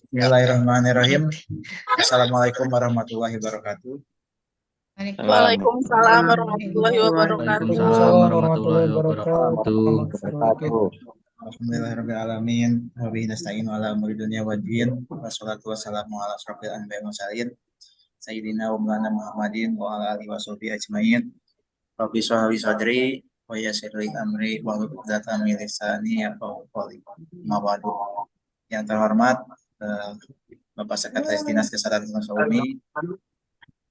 Bismillahirrahmanirrahim. Assalamualaikum warahmatullahi wabarakatuh. Waalaikumsalam warahmatullahi wabarakatuh. Waalaikumsalam warahmatullahi wabarakatuh. Alhamdulillahirrahmanirrahim. Wabihi nasta'inu ala umuri dunya waddin. Wassalatu wassalamu ala asrofil anbiya'i wal mursalin. Sayyidina wa maulana Muhammadin wa ala alihi washabihi ajmain. Rabbi shrah li sadri wa yassir li amri wahlul 'uqdatam min lisani yafqahu qawli. Mawadu. Yang terhormat Bapak Sekretaris Dinas Kesehatan Sukabumi,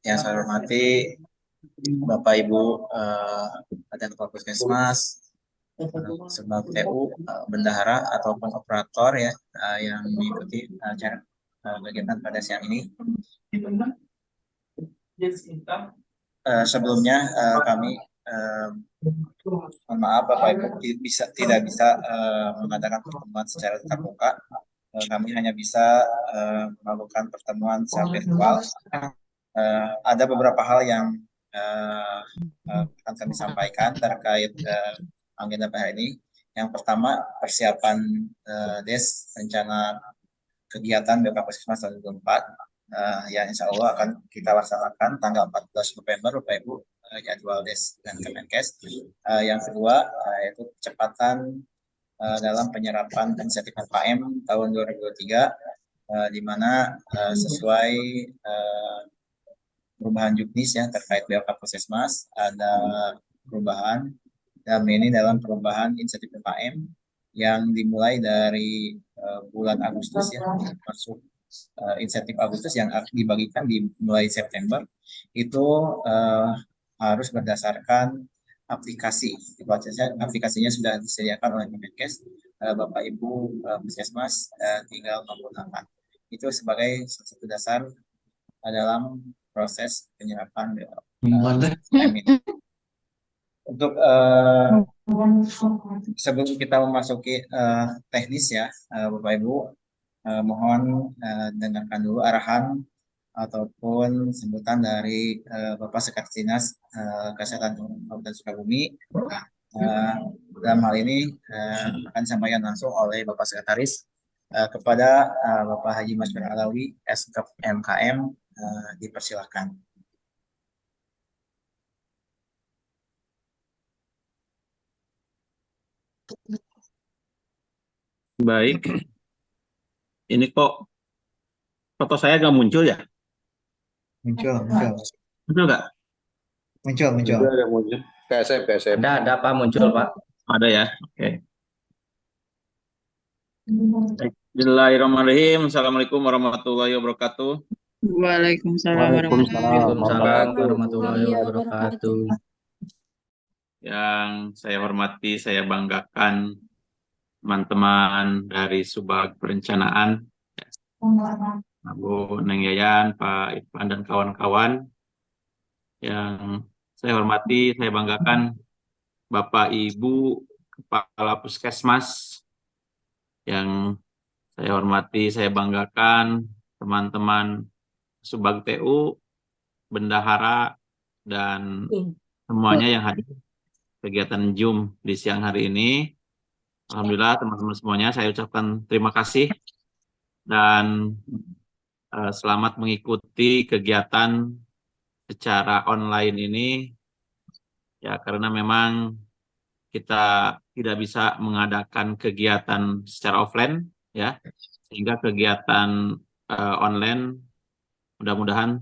yang saya hormati Bapak Ibu dan Kepala Puskesmas, sebab TU, bendahara ataupun operator ya yang mengikuti acara kegiatan pada siang ini. Sebelumnya kami mohon maaf Bapak Ibu tidak bisa mengadakan pertemuan secara tatap muka. Kami hanya bisa melakukan pertemuan secara virtual. Ada beberapa hal yang akan kami sampaikan terkait agenda pada ini. Yang pertama, persiapan DES rencana kegiatan BK Puskesmas 2024 yang insya Allah akan kita laksanakan tanggal 14 November Bapak Ibu, jadwal DES dan Kemenkes. Yang kedua yaitu kecepatan dalam penyerapan insentif HKM tahun 2023 di mana sesuai perubahan juknis ya terkait BLK Puskesmas ada perubahan dan ini dalam perubahan insentif PKM yang dimulai dari bulan Agustus ya masuk insentif Agustus yang dibagikan di mulai September itu harus berdasarkan aplikasi. Aplikasinya sudah disediakan oleh Kemenkes. Bapak Ibu Puskesmas tinggal menggunakan. Itu sebagai satu dasar dalam proses penyerapan ini. Untuk sebelum kita memasuki teknis ya, Bapak Ibu, mohon dengarkan dulu arahan ataupun sebutan dari Bapak Sekretaris Dinas Kesehatan Kabupaten Sukabumi. Dalam hal ini akan disampaikan langsung oleh Bapak Sekretaris kepada Bapak Haji Maskur Alawi, SKP MKM, dipersilakan. Baik, ini kok foto saya nggak muncul ya? Muncul. Muncul nggak? Muncul. Ada muncul. KSM. Ada Pak, muncul Pak. Ada ya, oke. Bismillahirrahmanirrahim. Assalamualaikum warahmatullahi wabarakatuh. Waalaikumsalam Warahmatullahi wabarakatuh. Yang saya hormati, saya banggakan teman-teman dari Subag Perencanaan, Bu Neng Yayan, Pak Irfan, dan kawan-kawan. Yang saya hormati, saya banggakan Bapak Ibu Kepala Puskesmas. Yang saya hormati, saya banggakan teman-teman Subag TU, bendahara, dan semuanya yang hadir kegiatan Zoom di siang hari ini. Alhamdulillah teman-teman semuanya saya ucapkan terima kasih dan selamat mengikuti kegiatan secara online ini ya, karena memang kita tidak bisa mengadakan kegiatan secara offline ya, sehingga kegiatan online mudah-mudahan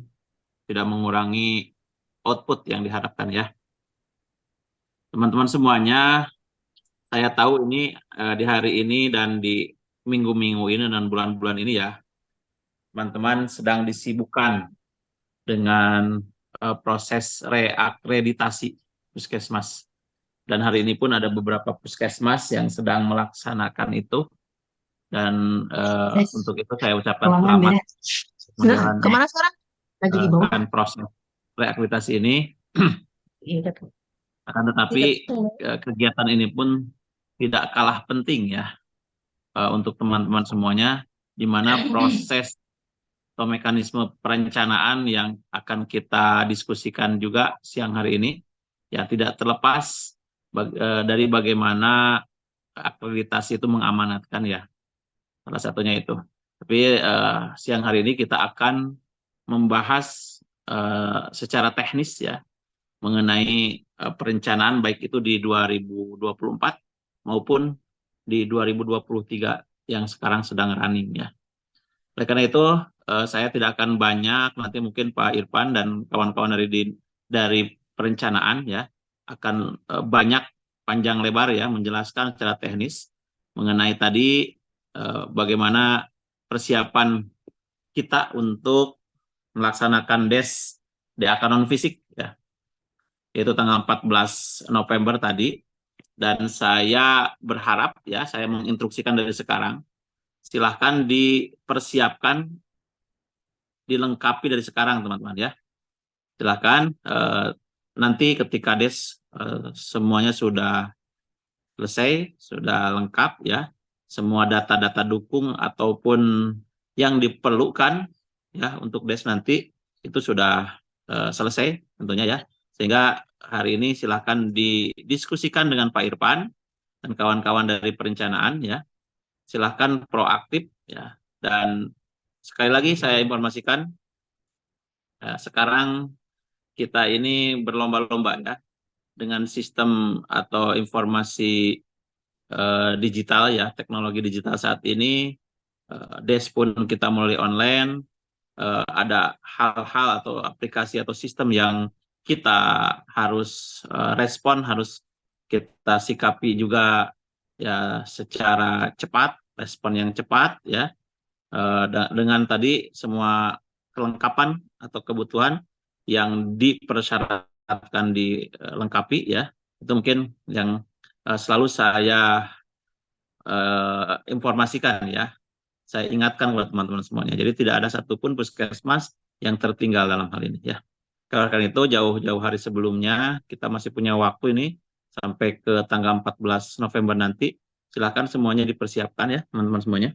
tidak mengurangi output yang diharapkan ya. Teman-teman semuanya, saya tahu ini di hari ini dan di minggu-minggu ini dan bulan-bulan ini ya, teman-teman sedang disibukkan dengan proses reakreditasi puskesmas. Dan hari ini pun ada beberapa puskesmas yang sedang melaksanakan itu. Dan untuk itu saya ucapkan selamat Kemana sekarang? Lagi di bawah. proses reakreditasi ini. Akan tetapi kegiatan ini pun tidak kalah penting ya untuk teman-teman semuanya, di mana proses atau mekanisme perencanaan yang akan kita diskusikan juga siang hari ini ya tidak terlepas dari bagaimana akreditasi itu mengamanatkan ya, salah satunya itu. Tapi siang hari ini kita akan membahas secara teknis ya mengenai perencanaan baik itu di 2024 maupun di 2023 yang sekarang sedang running ya. Oleh karena itu saya tidak akan banyak, nanti mungkin Pak Irfan dan kawan-kawan dari perencanaan ya akan banyak panjang lebar ya menjelaskan secara teknis mengenai tadi bagaimana persiapan kita untuk melaksanakan DAK non fisik ya, yaitu tanggal 14 November tadi. Dan saya berharap ya, saya menginstruksikan dari sekarang, silahkan dipersiapkan, dilengkapi dari sekarang teman-teman ya. Silahkan nanti ketika semuanya sudah selesai, sudah lengkap ya, semua data-data dukung ataupun yang diperlukan ya untuk nanti itu sudah selesai tentunya ya. Sehingga hari ini silahkan didiskusikan dengan Pak Irfan dan kawan-kawan dari perencanaan ya. Silahkan proaktif ya. Dan sekali lagi saya informasikan sekarang kita ini berlomba-lomba ya dengan sistem atau informasi digital ya, teknologi digital saat ini. Pun kita mulai online, ada hal-hal atau aplikasi atau sistem yang kita harus respon, harus kita sikapi juga ya secara cepat, respon yang cepat ya, dengan tadi semua kelengkapan atau kebutuhan yang dipersyaratkan dilengkapi ya. Itu mungkin yang selalu saya informasikan ya. Saya ingatkan buat teman-teman semuanya. Jadi tidak ada satupun puskesmas yang tertinggal dalam hal ini ya. Karena itu jauh-jauh hari sebelumnya kita masih punya waktu ini sampai ke tanggal 14 November nanti. Silakan semuanya dipersiapkan ya teman-teman semuanya.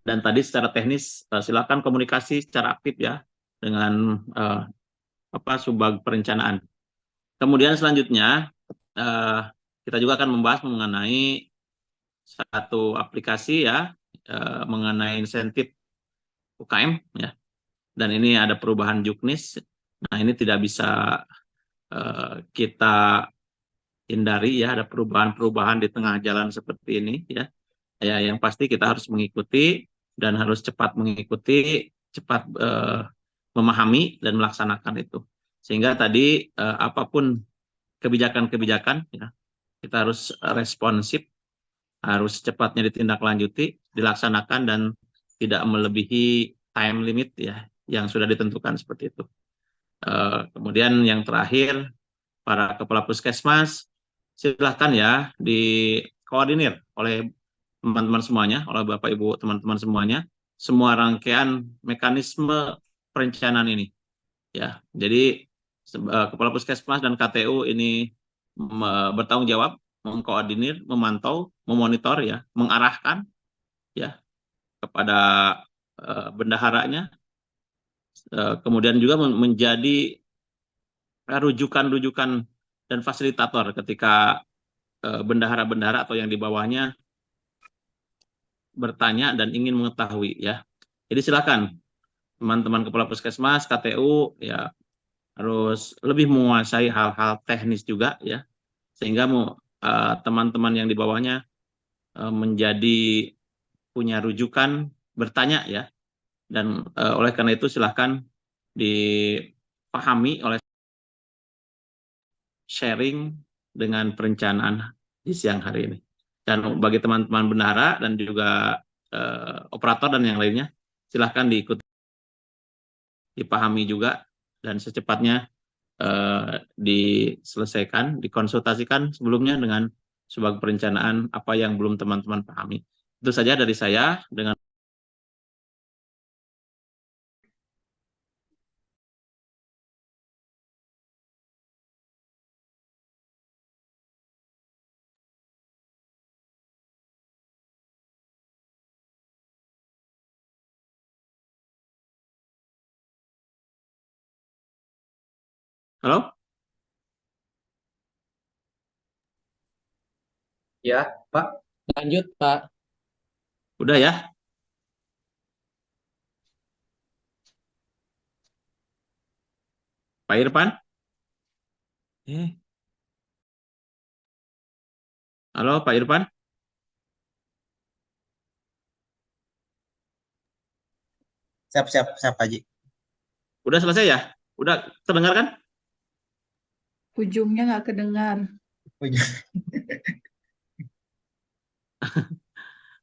Dan tadi secara teknis silakan komunikasi secara aktif ya dengan Subag perencanaan. Kemudian selanjutnya kita juga akan membahas mengenai satu aplikasi ya mengenai insentif UKM ya. Dan ini ada perubahan juknis. Nah, ini tidak bisa kita hindari ya, ada perubahan-perubahan di tengah jalan seperti ini ya. Ya, yang pasti kita harus mengikuti dan harus cepat mengikuti, cepat memahami dan melaksanakan itu. Sehingga tadi apapun kebijakan-kebijakan ya, kita harus responsif, harus cepatnya ditindaklanjuti, dilaksanakan dan tidak melebihi time limit ya yang sudah ditentukan seperti itu. Kemudian yang terakhir, para kepala puskesmas silahkan ya dikoordinir oleh teman-teman semuanya, oleh Bapak Ibu teman-teman semuanya, semua rangkaian mekanisme perencanaan ini ya. Jadi kepala puskesmas dan KTU ini bertanggung jawab mengkoordinir, memantau, memonitor ya, mengarahkan ya kepada bendaharanya, kemudian juga menjadi rujukan-rujukan dan fasilitator ketika bendahara-bendahara atau yang di bawahnya bertanya dan ingin mengetahui ya. Jadi silakan teman-teman kepala puskesmas, KTU ya harus lebih menguasai hal-hal teknis juga ya, sehingga teman-teman yang di bawahnya menjadi punya rujukan bertanya ya. Dan oleh karena itu silahkan dipahami oleh sharing dengan perencanaan di siang hari ini. Dan bagi teman-teman bendahara dan juga operator dan yang lainnya, silahkan diikuti, dipahami juga, dan secepatnya diselesaikan, dikonsultasikan sebelumnya dengan sebagai perencanaan apa yang belum teman-teman pahami. Itu saja dari saya. Dengan halo? Ya, Pak. Lanjut, Pak. Udah ya? Pak Irfan? Halo Pak Irfan? Siap, siap, siap, Pak Haji. Udah selesai ya? Udah terdengar kan? Ujungnya nggak kedengar.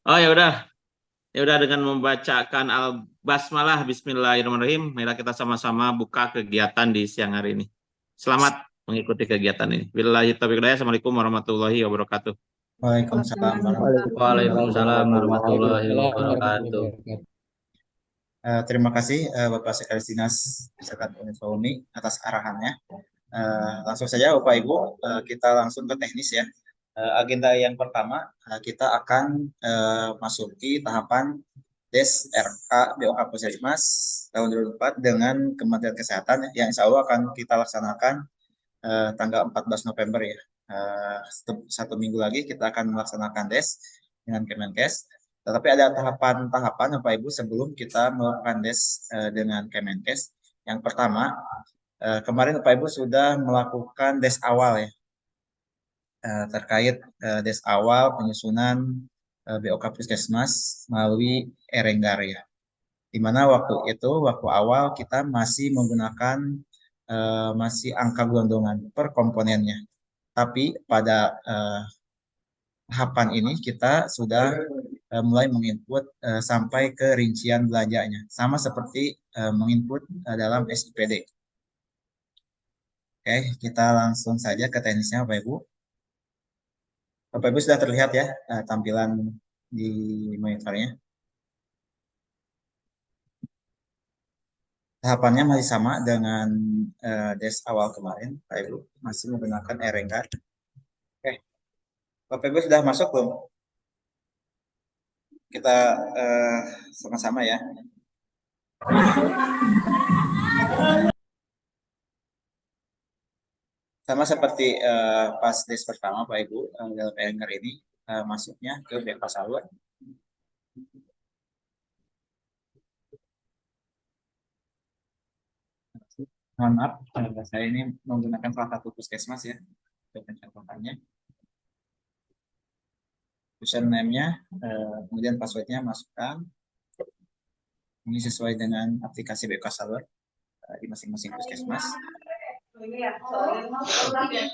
Oh ya udah. Ya udah, dengan membacakan Al-Basmalah, Bismillahirrahmanirrahim, marilah kita sama-sama buka kegiatan di siang hari ini. Selamat mengikuti kegiatan ini. Billahi taufiq wal hidayah. Assalamualaikum warahmatullahi wabarakatuh. Waalaikumsalam warahmatullahi Waalaikumsalam warahmatullahi wabarakatuh. Terima kasih Bapak Sekretaris Dinas Kesehatan Unifa Umi atas arahannya. Langsung saja Bapak Ibu, kita langsung ke teknis ya. Agenda yang pertama, kita akan masuki tahapan Des RK BOK Puskesmas tahun 2004 dengan Kementerian Kesehatan yang insya Allah akan kita laksanakan tanggal 14 November ya. Satu minggu lagi kita akan melaksanakan Des dengan Kemenkes. Tetapi ada tahapan-tahapan Bapak Ibu sebelum kita melakukan Des dengan Kemenkes. Yang pertama, kemarin Bapak Ibu sudah melakukan Des awal ya. Terkait Des awal penyusunan BOK Puskesmas melalui Erenggar ya. Di mana waktu awal kita masih menggunakan masih angka gelondongan per komponennya. Tapi pada tahapan ini kita sudah mulai menginput sampai ke rincian belanjanya. Sama seperti menginput dalam SIPD. Oke, kita langsung saja ke teknisnya Bapak Ibu. Bapak Ibu sudah terlihat ya tampilan di monitornya. Tahapannya masih sama dengan Des awal kemarin, Bapak Ibu. Masih menggunakan Erenggar. Oke, Bapak Ibu sudah masuk belum? Kita sama-sama ya. Sama seperti pas Des pertama Pak Ibu, dalam Erenggar ini masuknya ke BK Salur. Mohon maaf, saya ini menggunakan salah satu puskesmas ya untuk pencatatannya. Username-nya, kemudian password-nya masukkan. Ini sesuai dengan aplikasi BK Salur di masing-masing puskesmas. Kemudian login.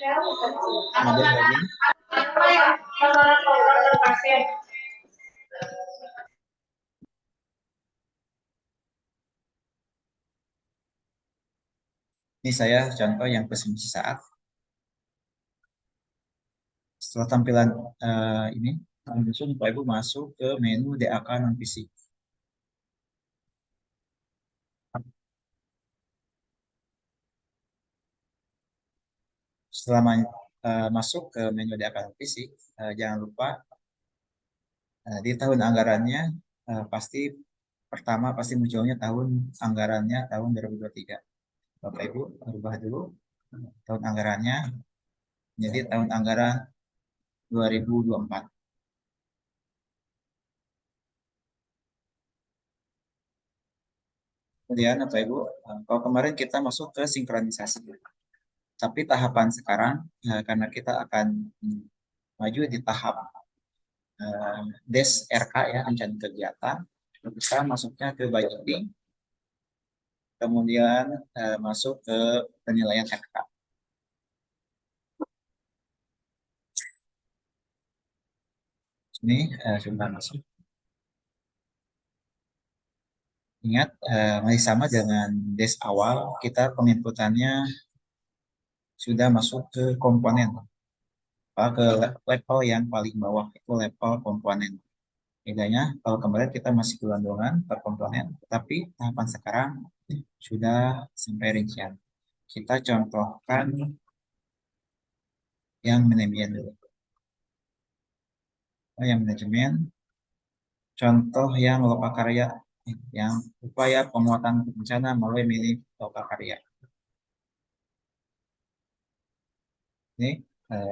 Ini saya contoh yang pesimisi saat. Setelah tampilan ini, langsung Bapak Ibu masuk ke menu DAK non-fisik. Setelah masuk ke menu DAK non-fisik, jangan lupa di tahun anggarannya pasti munculnya tahun anggarannya tahun 2023. Bapak Ibu rubah dulu tahun anggarannya menjadi tahun anggaran 2024. Kemudian Bapak Ibu, kalau kemarin kita masuk ke sinkronisasi, tapi tahapan sekarang karena kita akan maju di tahap Des RK ya, rencana kegiatan, kita masuknya ke budgeting, kemudian masuk ke penilaian RK. Ini sudah masuk. Ingat, masih sama dengan Des awal, kita penginputannya sudah masuk ke komponen. Ke level yang paling bawah, itu level komponen. Bedanya, kalau kemarin kita masih gelondongan per komponen, tapi tahapan sekarang sudah sampai rincian. Kita contohkan yang manajemen dulu. Yang manajemen, contoh yang lokakarya, yang upaya penguatan bencana melalui milik lokakarya. Ini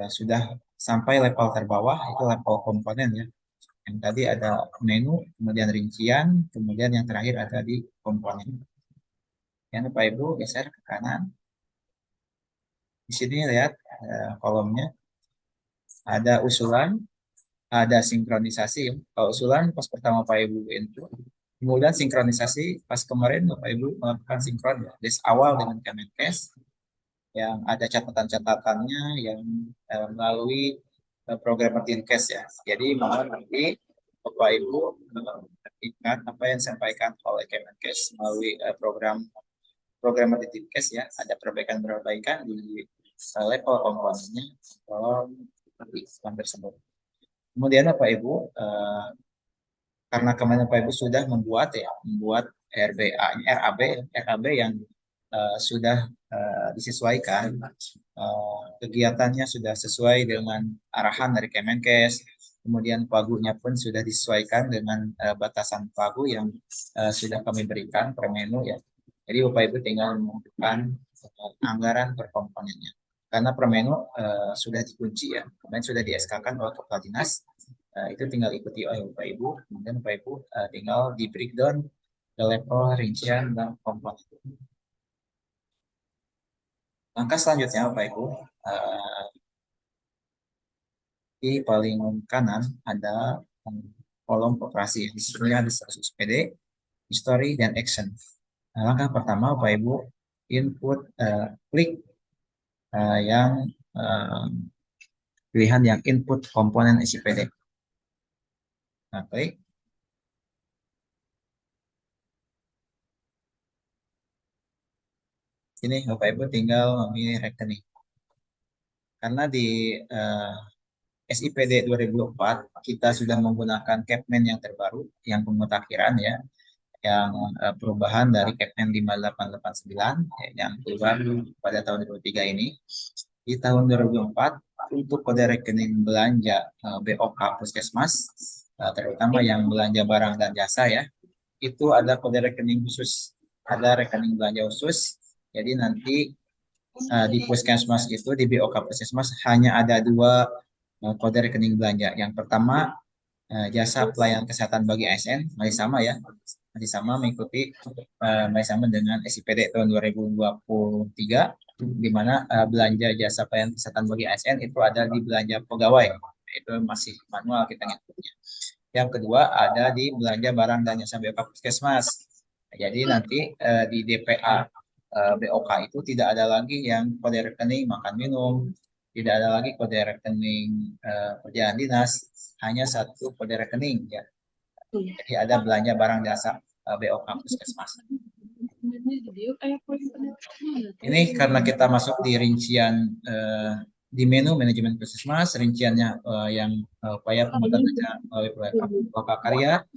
sudah sampai level terbawah, itu level komponen ya. Yang tadi ada menu, kemudian rincian, kemudian yang terakhir ada di komponen. Yang Bapak Ibu geser ke kanan. Di sini lihat kolomnya ada usulan, ada sinkronisasi. Kalau usulan pas pertama Pak Ibu input, kemudian sinkronisasi pas kemarin Bapak Ibu melakukan sinkron ya, des awal dengan Kemenkes yang ada catatan-catatannya yang melalui program Pertinkes ya. Jadi mohon nanti Bapak Ibu ingat apa yang disampaikan oleh Kemenkes melalui program Pertinkes ya. Ada perbaikan-perbaikan di level komponennya atau iklan tersebut. Kemudian Bapak Ibu, karena kemarin Bapak Ibu sudah membuat RAB yang sudah disesuaikan, kegiatannya sudah sesuai dengan arahan dari Kemenkes, kemudian pagunya pun sudah disesuaikan dengan batasan pagu yang sudah kami berikan per menu ya. Jadi Bapak Ibu tinggal menentukan anggaran per komponennya. Karena per menu sudah dikunci ya, kemudian sudah di SK-kan oleh Kepala Dinas, itu tinggal ikuti oleh Bapak Ibu, kemudian Bapak Ibu tinggal di breakdown ke level rincian dan komponen. Langkah selanjutnya Bapak Ibu, di paling kanan ada kolom operasi. Di sini ada status PD, history, dan action. Nah, langkah pertama Bapak Ibu input klik yang pilihan yang input komponen SIPD. Nah, klik. Ini Bapak Ibu tinggal memilih rekening. Karena di SIPD 2004 kita sudah menggunakan Capman yang terbaru, yang pemutakhiran ya, yang perubahan dari Capman 5889 yang keluar pada tahun 2003 ini. Di tahun 2004 untuk kode rekening belanja BOK Puskesmas, terutama yang belanja barang dan jasa ya, itu ada kode rekening khusus, ada rekening belanja khusus. Jadi nanti di Puskesmas itu, di BOK Puskesmas hanya ada dua kode rekening belanja. Yang pertama jasa pelayanan kesehatan bagi ASN masih sama ya, masih sama mengikuti masih sama dengan SIPD tahun 2023, di mana belanja jasa pelayanan kesehatan bagi ASN itu ada di belanja pegawai, itu masih manual kita ngikutnya. Yang kedua ada di belanja barang dan jasa BOK Puskesmas. Jadi nanti di DPA BOK itu tidak ada lagi yang kode rekening makan minum, tidak ada lagi kode rekening perjalanan dinas, hanya satu kode rekening ya. Jadi ada belanja barang jasa BOK Puskesmas. Ini karena kita masuk di rincian di menu manajemen Puskesmas, rinciannya yang upaya pemetaan melalui proyek Lokakarya,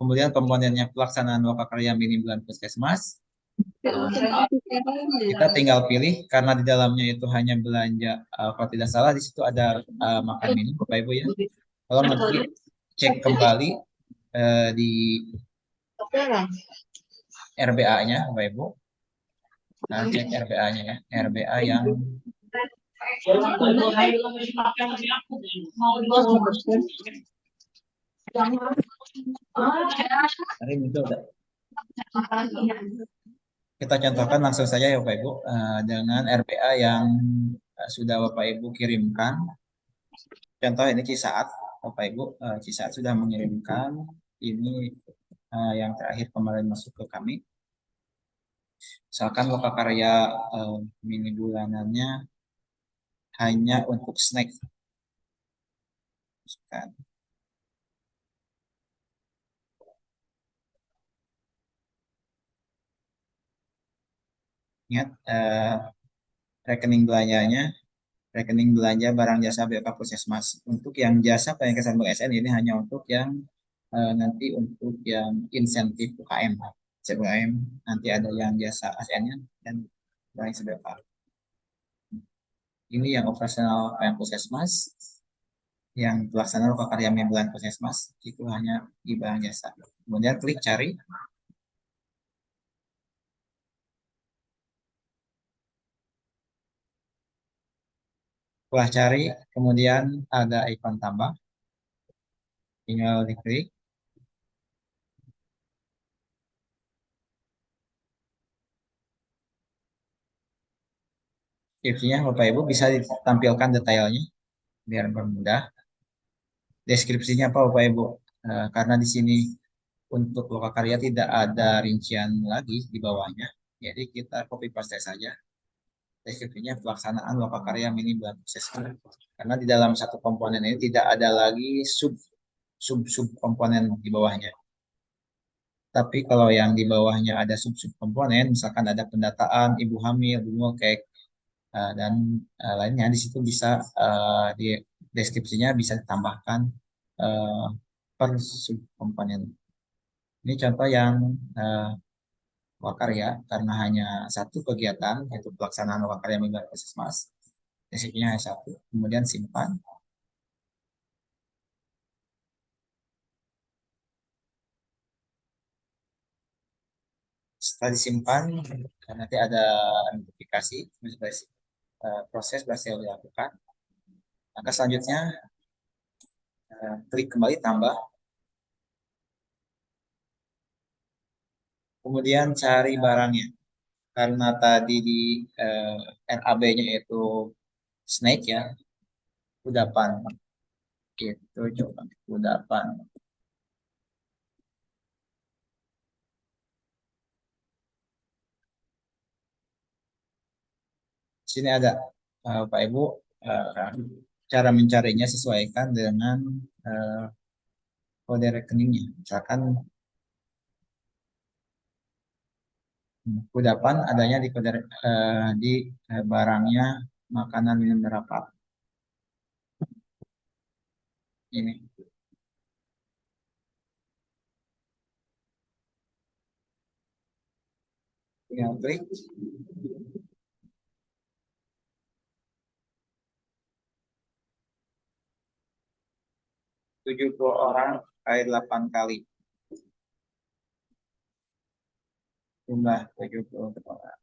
kemudian komponennya pelaksanaan Lokakarya mini bulan Puskesmas. Kita tinggal pilih karena di dalamnya itu hanya belanja, kalau tidak salah di situ ada makan minum Bapak Ibu ya. Kalau nanti cek kembali di RBA-nya Bapak Ibu. Nah, cek RBA-nya ya. RBA yang kita contohkan langsung saja ya Bapak Ibu dengan RBA yang sudah Bapak Ibu kirimkan. Contoh ini Cisaat, Bapak Ibu Cisaat sudah mengirimkan ini yang terakhir kemarin masuk ke kami. Misalkan Lokakarya mini bulanannya hanya untuk snack. Misalkan. Ingat rekening belanjanya, rekening belanja barang jasa BOK Puskesmas. Untuk yang jasa pelayanan kesehatan BSN ini hanya untuk yang nanti untuk yang insentif UKM. UKM nanti ada yang jasa ASN-nya dan lain sebagainya. Ini yang operasional pelayanan Puskesmas, yang pelaksanaan Lokakarya bulan Puskesmas itu hanya di barang jasa. Kemudian klik cari. Setelah cari, kemudian ada ikon tambah. Tinggal diklik. deskripsinya Bapak Ibu bisa ditampilkan detailnya biar bermudah. Deskripsinya apa Bapak Ibu? Karena di sini untuk lokakarya tidak ada rincian lagi di bawahnya, jadi kita copy paste saja. Deskripsinya pelaksanaan lokakarya mini bulan proses. Karena di dalam satu komponen ini tidak ada lagi sub komponen di bawahnya. Tapi kalau yang di bawahnya ada sub komponen, misalkan ada pendataan ibu hamil, bunga kek, dan lainnya, di situ bisa di deskripsinya bisa ditambahkan uh, per sub komponen. Ini contoh yang wakarya karena hanya satu kegiatan yaitu pelaksanaan wakarya minggu Puskesmas. Deskripsinya hanya satu, kemudian simpan. Setelah disimpan, nanti ada notifikasi proses berhasil dilakukan. Maka selanjutnya klik kembali tambah. Kemudian cari barangnya. Karena tadi di RAB-nya itu snake ya, kudapan. Gitu coba kudapan. Di sini ada Pak Ibu, cara mencarinya sesuaikan dengan kode rekeningnya. Misalkan kudapan adanya di kode di barangnya makanan minum berapa. Ini. Tinggal klik. 70 orang kali 8 kali. Jumlah 70 orang.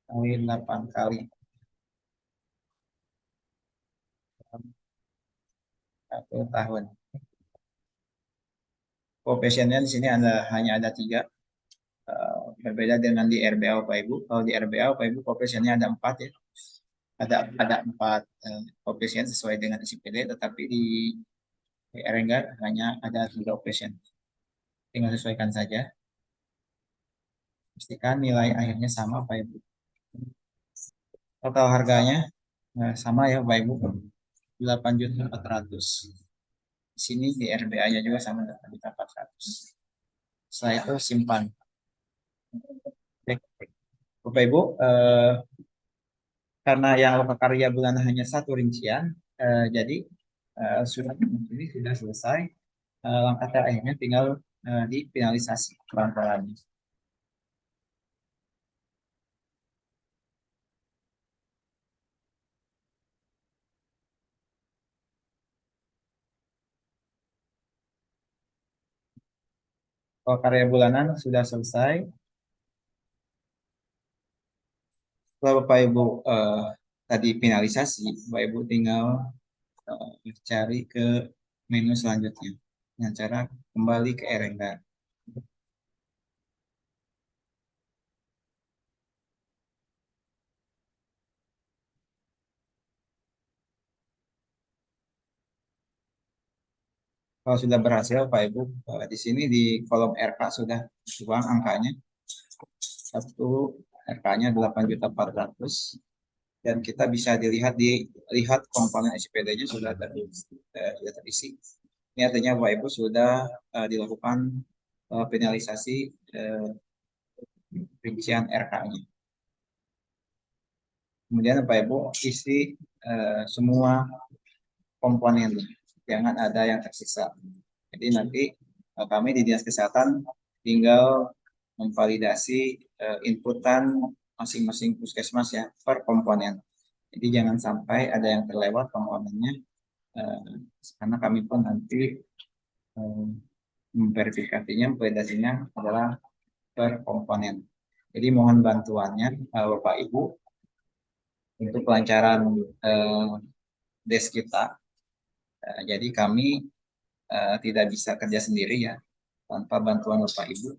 Kali 8 kali. 1 tahun. Koefisiennya di sini hanya ada 3. Berbeda dengan di RBA Bapak Ibu. Kalau di RBA Bapak Ibu koefisiennya ada 4 ya. Ada 4 koefisien sesuai dengan SIPD, tetapi di Erengga hanya ada 3 koefisien. Tinggal sesuaikan saja. Pastikan nilai akhirnya sama Bapak Ibu. Total harganya sama ya Bapak Ibu. 8.400.000. Di sini di RBA-nya juga sama 8.400.000. Setelah itu simpan. Bapak Ibu, karena yang lokakarya bulanan hanya 1 rincian, jadi surat ini sudah selesai. Langkah terakhirnya tinggal di finalisasi pelan-pelan. Kalau karya bulanan sudah selesai, setelah Bapak Ibu tadi finalisasi, Bapak Ibu tinggal cari ke menu selanjutnya dengan cara kembali ke Erengga. Kalau sudah berhasil, Pak Ibu, di sini di kolom RK sudah uang angkanya. Satu RK-nya 8.400.000 dan kita bisa dilihat komponen SPD-nya sudah terisi. Ini artinya Bapak Ibu sudah dilakukan finalisasi rincian RK-nya. Kemudian Bapak Ibu isi semua komponennya, jangan ada yang tersisa. Jadi nanti kami di Dinas Kesehatan tinggal memvalidasi inputan masing-masing puskesmas ya per komponen. Jadi jangan sampai ada yang terlewat komponennya, karena kami pun nanti memverifikasinya, validasinya adalah per komponen. Jadi mohon bantuannya Bapak Ibu untuk kelancaran desk kita. Jadi kami tidak bisa kerja sendiri ya. tanpa bantuan Bapak Ibu.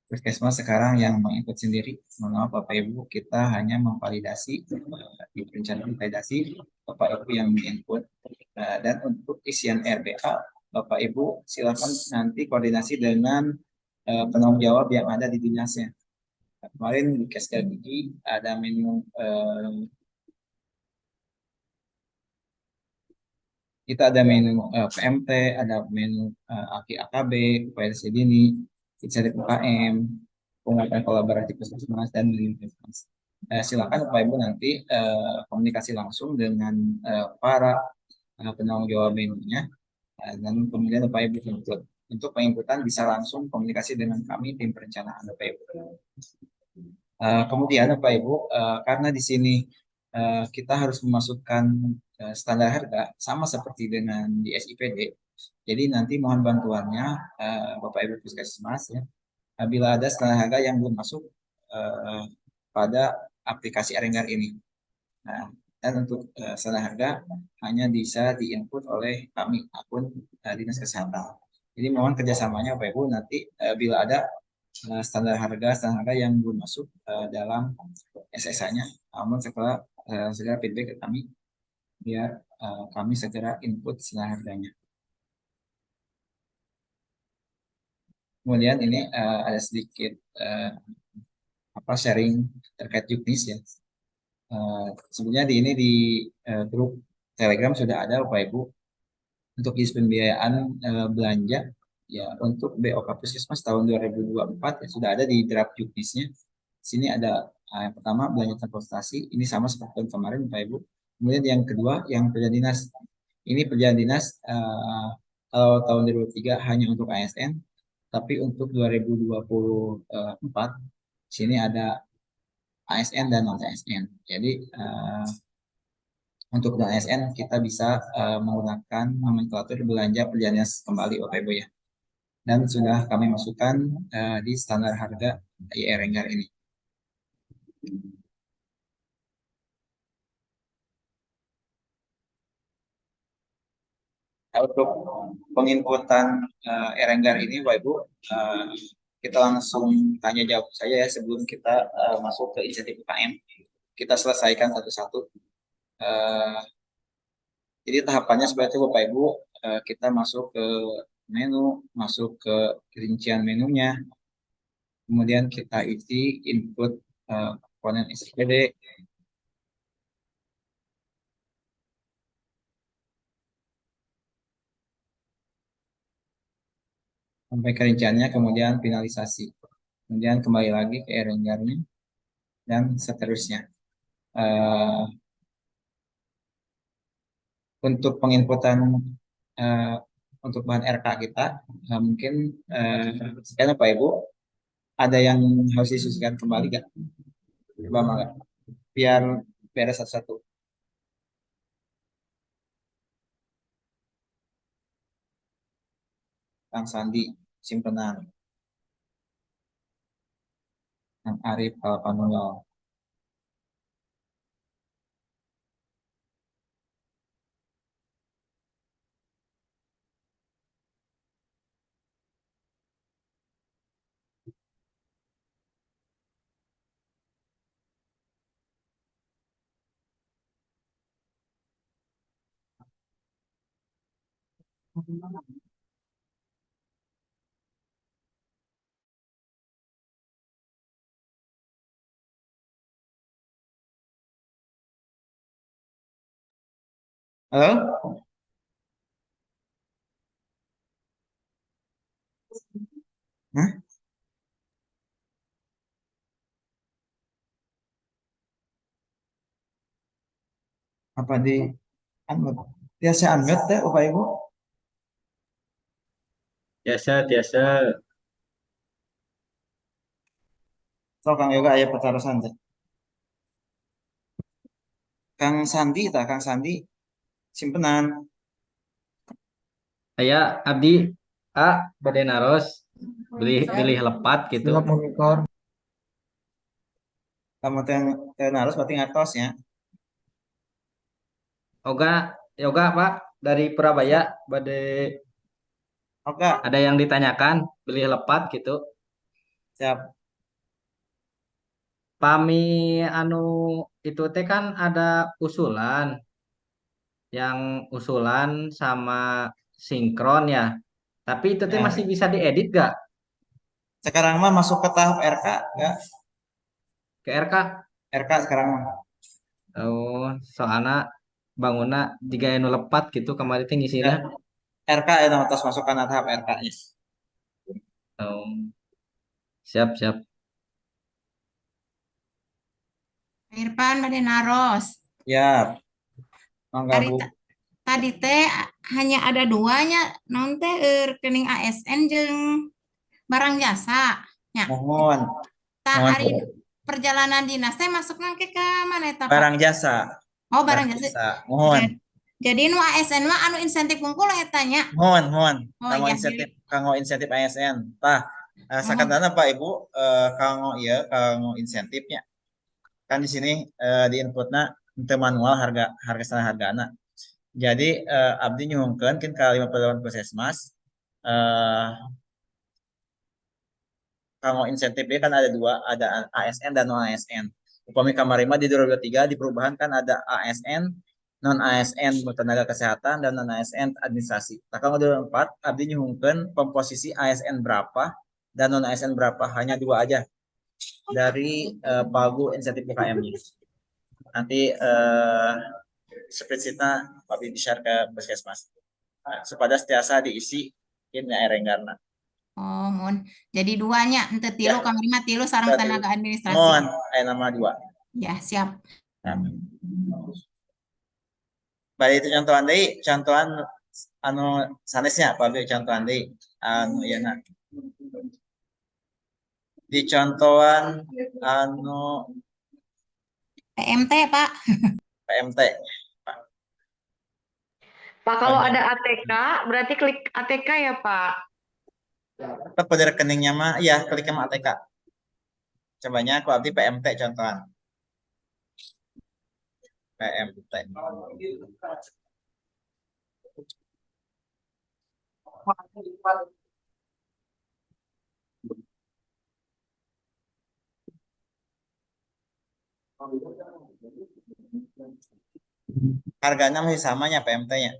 Puskesmas sekarang yang mengikut sendiri. Mohon maaf Bapak Ibu, kita hanya memvalidasi, di perencanaan validasi Bapak Ibu yang menginput. Dan untuk isian RBA, Bapak Ibu silakan nanti koordinasi dengan penanggung jawab yang ada di dinasnya. Kemarin di KSDG ada menu kita ada menu PMT, ada menu AKI AKB, UPLC Dini, inisiatif UKM, penguatan kolaboratif puskesmas dan puskesmas. Silakan Bapak Ibu nanti komunikasi langsung dengan para penanggung jawab menunya, dan kemudian Bapak Ibu input. Untuk penginputan bisa langsung komunikasi dengan kami tim perencanaan Bapak Ibu. Kemudian Bapak Ibu, karena di sini kita harus memasukkan standar harga sama seperti dengan di SIPD. Jadi nanti mohon bantuannya Bapak Ibu Puskesmas ya. Bila ada standar harga yang belum masuk pada aplikasi Erenggar ini. Nah, dan untuk standar harga hanya bisa diinput oleh kami akun Dinas Kesehatan. Jadi mohon kerjasamanya Bapak Ibu nanti bila ada standar harga yang belum masuk dalam SSA-nya, namun setelah segera feedback ke kami biar kami segera input standar harganya. Kemudian ini ada sedikit sharing terkait juknis ya. Sebenarnya di grup Telegram sudah ada Bapak Ibu untuk isi pembiayaan belanja ya untuk BOK Puskesmas tahun 2024 ya, sudah ada di draft juknisnya. Sini ada yang pertama belanja transportasi, ini sama seperti tahun kemarin Bapak Ibu. Kemudian yang kedua yang perjalanan dinas. Ini perjalanan dinas kalau tahun 2023 hanya untuk ASN, tapi untuk 2024 sini ada ASN dan non ASN. Jadi untuk non ASN kita bisa menggunakan nomenklatur belanja perjalanan dinas kembali Bapak Ibu ya. Dan sudah kami masukkan di standar harga IR Enggar ini. Nah, untuk penginputan Erenggar ini Bapak Ibu, kita langsung tanya jawab saja ya sebelum kita masuk ke inisiatif UKM. Kita selesaikan satu-satu. Jadi tahapannya seperti itu Bapak Ibu, kita masuk ke menu, masuk ke rincian menunya, kemudian kita isi input komponen SPD, sampai ke rinciannya, kemudian finalisasi, kemudian kembali lagi ke Erenggarnya, dan seterusnya. Untuk penginputan untuk bahan RK kita, mungkin sekarang Pak Ibu, ada yang harus disusulkan kembali nggak? Coba nggak? Biar beres satu-satu. Kang Sandi, simpenan. Kang Arif, Panulau. Halo? Hah? Apa di unmute? Biasa unmute deh, Bapak Ibu. Biasa. So, Kang Yoga ayah pertarusan deh. Kang Sandi, Kang Sandi, simpenan. Saya Abdi Bade naros beli lepat gitu. Kamu teh harus berarti ngatos ya. Yoga Pak dari Purabaya Bade Oke, Ada yang ditanyakan, beli lepat gitu. siap. Pami anu itu teh kan ada usulan, yang usulan sama sinkron ya. Tapi itu teh Ya. masih bisa diedit gak Sekarang mah masuk ke tahap RK, ya. ke RK? RK sekarang mah. Oh, soalnya bangunnya jika anu lepat gitu kemarin teh Ya, ngisina. RK itu atas masukkan tahap RK, yes. Oh, siap siap. Irfan Bade Naros. Ya, mangga Hari Bu. tadi teh hanya ada duanya, non teh rekening ASN jeung barang jasa. Ya, Mohon, tak mohon. hari perjalanan dinas teh masuk nangke ke mana eta Pak? Barang jasa, Oh, barang barang jasa. jasa. Mohon, Jadi nu ASN mah anu insentif bungkul eta nya. mohon. Oh Kanggo iya, insentif, kanggo insentif ASN. Tah, oh, sakantana Pak Ibu, kanggo iya, kanggo insentifnya. Kan di sini di inputna teu manual harga harga setengah hargana. Jadi abdi nyuhungkeun kan ka 58 Puskesmas eh kalau insentifnya kan ada dua, ada ASN dan non ASN. Upami kamari mah di 2023 di perubahan kan ada ASN, non ASN tenaga kesehatan dan non ASN administrasi. Nah kalau 2024 abdi nyuhungkeun komposisi ASN berapa dan non ASN berapa, hanya dua aja dari pagu insentif UKM-nya. Nanti spreadsheet-nya abdi di-share ke Puskesmas. Nah, supaya setiasa diisi ini renggarna. oh, mun. Jadi duanya ente tilu Ya, kamari mah tilu sareng tenaga administrasi. mohon, nama dua. Ya, siap. Nah, baik itu contohan deui, contohan anu sanesnya Pak contohan deui. Anu ya nah. Di contohan anu PMT, Pak. PMT. Pak, kalau ada ATK, berarti klik ATK ya, Pak? Tetap pada rekeningnya mah ya klik sama ATK. Cobanya aku abdi PMT contohan. PMT. Harganya masih samanya PMT-nya.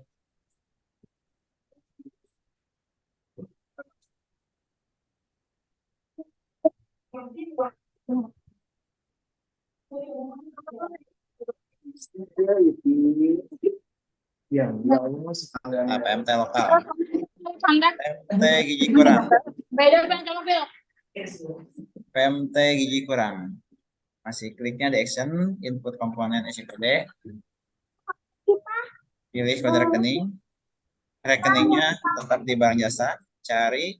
Nah, PMT lokal. PMT gigi kurang. PMT gigi kurang. Masih kliknya di action, input komponen SIPD. Pilih kode rekening. Rekeningnya tetap di barang jasa. Cari.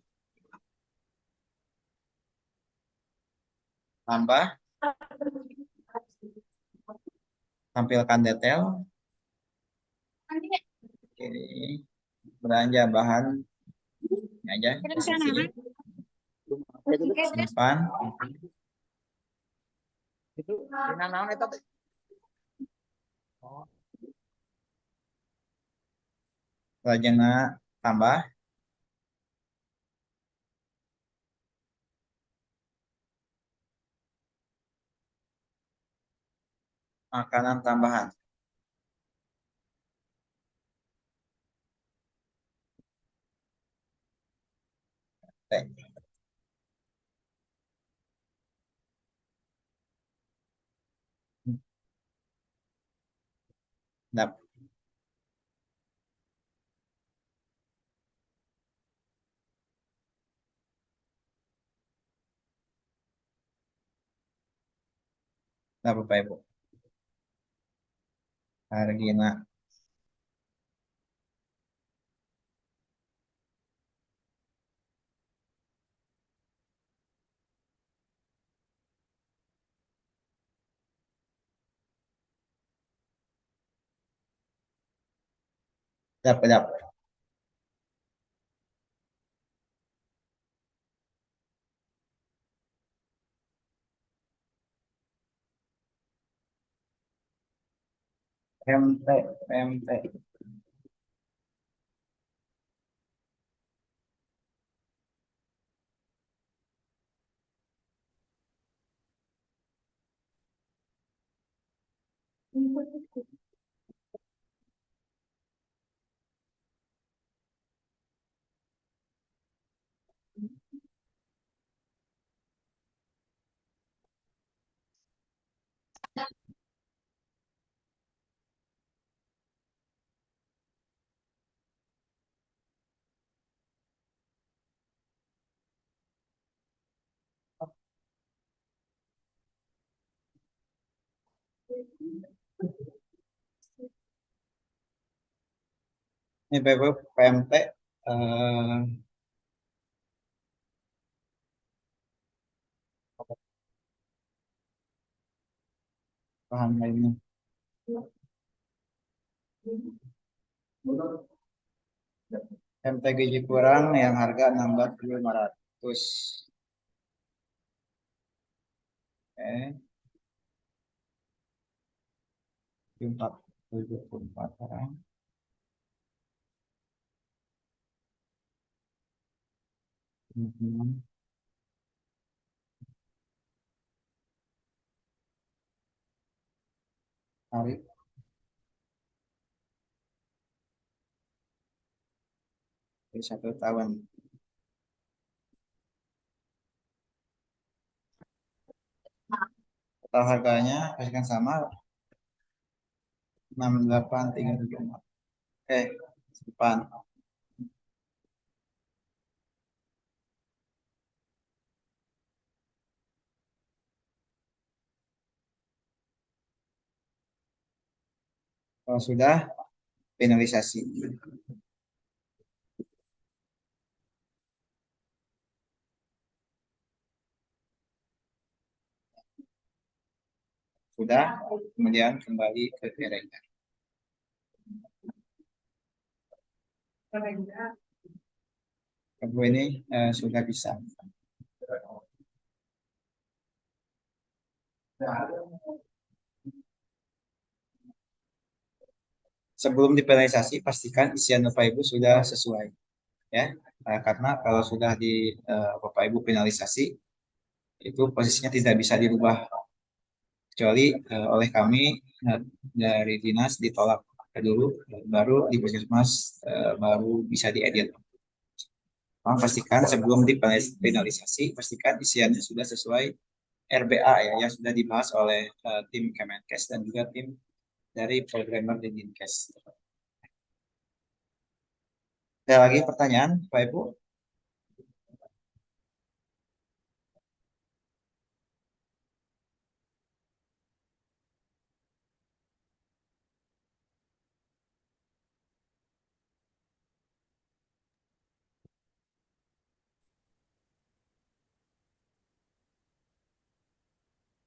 Tambah. Tampilkan detail. Oke. Belanja bahan. Ini aja. Simpan. Itu naon eta teh? Lajengna tambah. Makanan tambahan. Teh. Dap. Dap Bapak Ibu. Hargina. Dap. PMT. Ini Bapak Ibu, PMT eh, paham nggak ini? MT gaji kurang yang harga 16.500. Oke, 74 orang. Mhm. Tarik di 1 tahun. Total harganya pastikan sama 68.374. Depan. Kalau sudah finalisasi. Sudah, kemudian kembali ke Erengga. Kedua ini sudah bisa. Sebelum difinalisasi, pastikan isian Bapak Ibu sudah sesuai. Ya, karena kalau sudah di Bapak Ibu finalisasi, itu posisinya tidak bisa dirubah kecuali oleh kami dari dinas ditolak dulu, baru di puskesmas baru bisa diedit. Pastikan sebelum difinalisasi, pastikan isiannya sudah sesuai RBA ya, yang sudah dibahas oleh tim Kemenkes dan juga tim dari programmer di Dinkes. Ada lagi pertanyaan, Pak Ibu?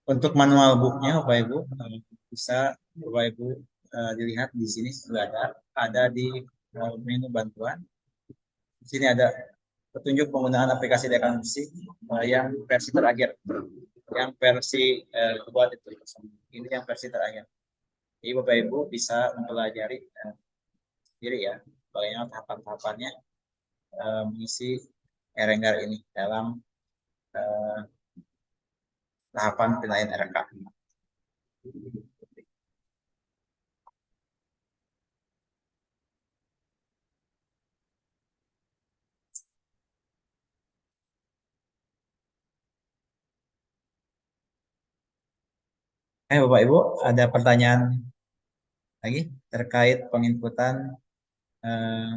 Untuk manual booknya, Bapak Ibu bisa Bapak Ibu dilihat di sini sudah ada di menu bantuan. Di sini ada petunjuk penggunaan aplikasi Dekan Musik yang versi terakhir, yang versi buat itu. Ini yang versi terakhir. Jadi Bapak Ibu bisa mempelajari sendiri ya, bagaimana tahapan-tahapannya mengisi Erenggar ini dalam eh, tahapan penilaian RK. Bapak Ibu, ada pertanyaan lagi terkait penginputan eh,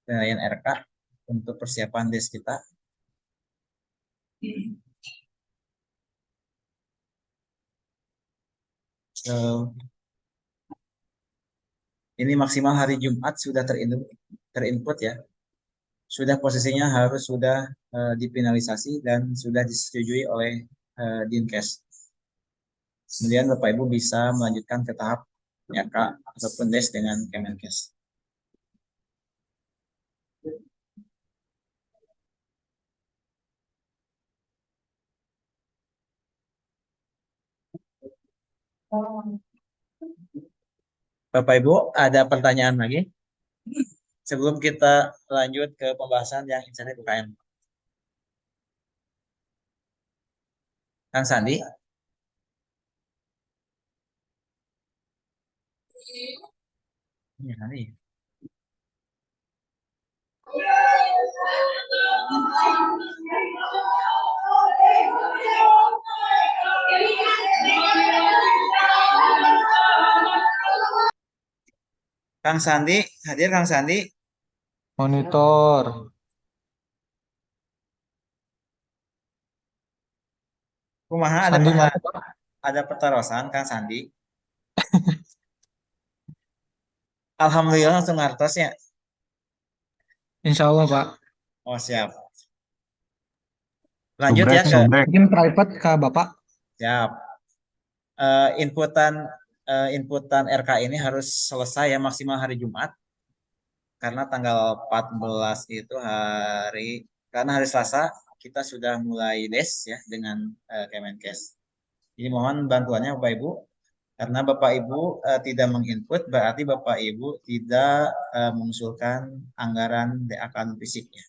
penilaian RK untuk persiapan des kita. Ini maksimal hari Jumat sudah terinput ya. Sudah posisinya harus sudah difinalisasi dan sudah disetujui oleh Dinkes. Kemudian Bapak Ibu bisa melanjutkan ke tahap RK ataupun des dengan Kemenkes. Bapak Ibu, ada pertanyaan lagi? Sebelum kita lanjut ke pembahasan yang insentif UKM. Kang Sandi? Iya kali. Kang Sandi, hadir Kang Sandi. Monitor. Kumaha ada Sandi mana, Pak? ada pertarosan Kang Sandi. Alhamdulillah langsung ngartos ya. Insya Allah, Pak. Oh siap. Lanjut ya ke Subrek. Mungkin private ke Bapak. siap. Inputan inputan RK ini harus selesai ya maksimal hari Jumat karena tanggal 14 itu karena hari Selasa kita sudah mulai des ya dengan Kemenkes. Jadi mohon bantuannya Bapak Ibu karena Bapak Ibu tidak menginput berarti Bapak Ibu tidak mengusulkan anggaran DAK fisiknya.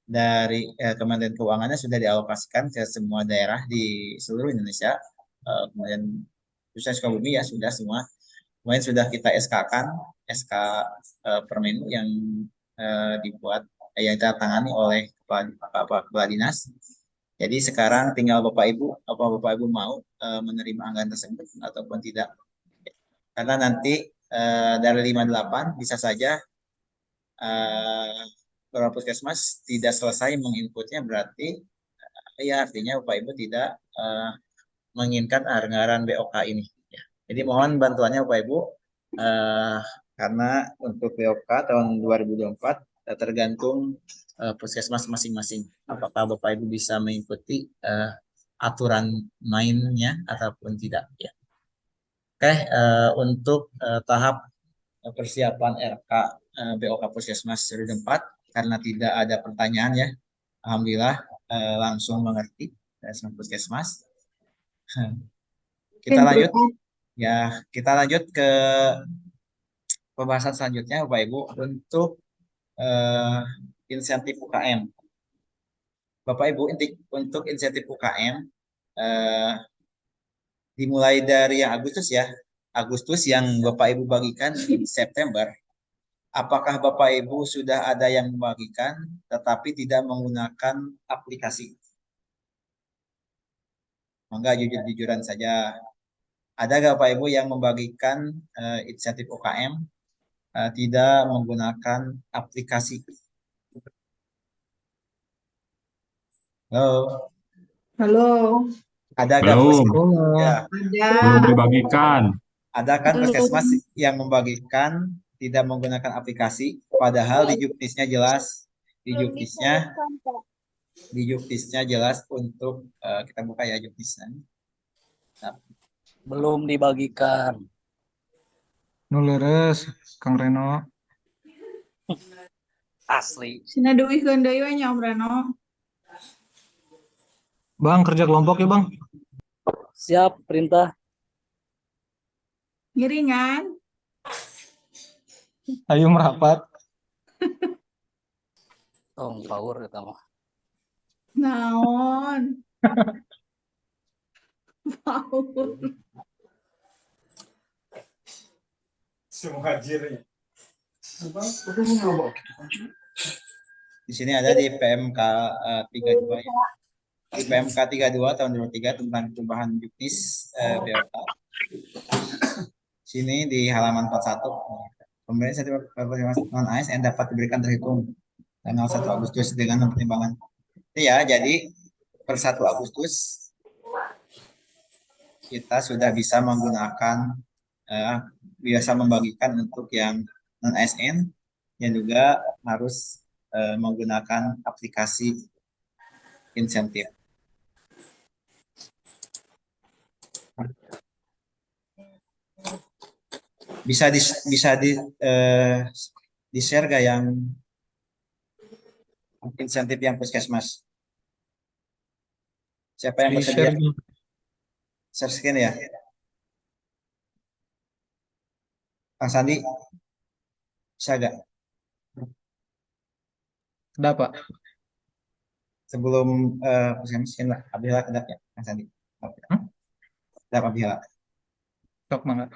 Dari Kementerian Keuangannya sudah dialokasikan ke semua daerah di seluruh Indonesia. Kemudian khususnya Sukabumi ya sudah semua. Kemudian sudah kita SK-kan SK Permenu yang dibuat yang ditandatangani oleh Kepala Dinas. Jadi sekarang tinggal Bapak Ibu apa Bapak Ibu mau menerima anggaran tersebut ataupun tidak. Karena nanti dari 58 bisa saja beberapa puskesmas tidak selesai menginputnya berarti ya artinya Bapak Ibu tidak menginginkan anggaran BOK ini. Ya. Jadi mohon bantuannya Bapak Ibu karena untuk BOK tahun 2024 tergantung puskesmas masing-masing. Apakah Bapak Ibu bisa mengikuti aturan mainnya ataupun tidak? Ya. Oke, untuk tahap persiapan RK BOK Puskesmas Seribu 4 karena tidak ada pertanyaan ya. Alhamdulillah langsung mengerti sama Puskesmas. Kita lanjut ya, kita lanjut ke pembahasan selanjutnya Bapak Ibu untuk insentif UKM. Bapak Ibu untuk insentif UKM dimulai dari yang Agustus ya. Agustus yang Bapak Ibu bagikan di September. Apakah Bapak Ibu sudah ada yang membagikan tetapi tidak menggunakan aplikasi? Mangga jujur-jujuran saja. Ada nggak Bapak Ibu yang membagikan insentif UKM tidak menggunakan aplikasi? Halo, Halo, ada nggak Belum. ya, Belum ada. dibagikan. ada kan Belum. puskesmas yang membagikan tidak menggunakan aplikasi, padahal di juknisnya jelas, di juknisnya jelas untuk kita buka ya juknisnya. Belum dibagikan. Nuleres, Kang Reno. Asli. Sina duwihkeun deui we nya Om Reno. Bang, kerja kelompok ya, Bang? Siap, perintah. Ngiringan. Ayo merapat. Tong power kita mah. Naon? Paul. Di sini ada di PMK 32 ya. Di PMK 32 tahun 2023 tentang perubahan juknis BOK. Sini di halaman 41. Pemberian sertifikat non ASN dapat diberikan terhitung tanggal 1 Agustus dengan pertimbangan. Ya, jadi per 1 Agustus kita sudah bisa menggunakan biasa membagikan untuk yang non ASN yang juga harus menggunakan aplikasi insentif. Bisa di share gak yang insentif yang puskesmas? Siapa yang bersedia? Share screen ya. Kang Sandi, bisa gak? Ada, Pak. Sebelum puskesmas lah, Abdillah kedap ya, Kang Sandi. Kedap Abdillah. Sok mangga.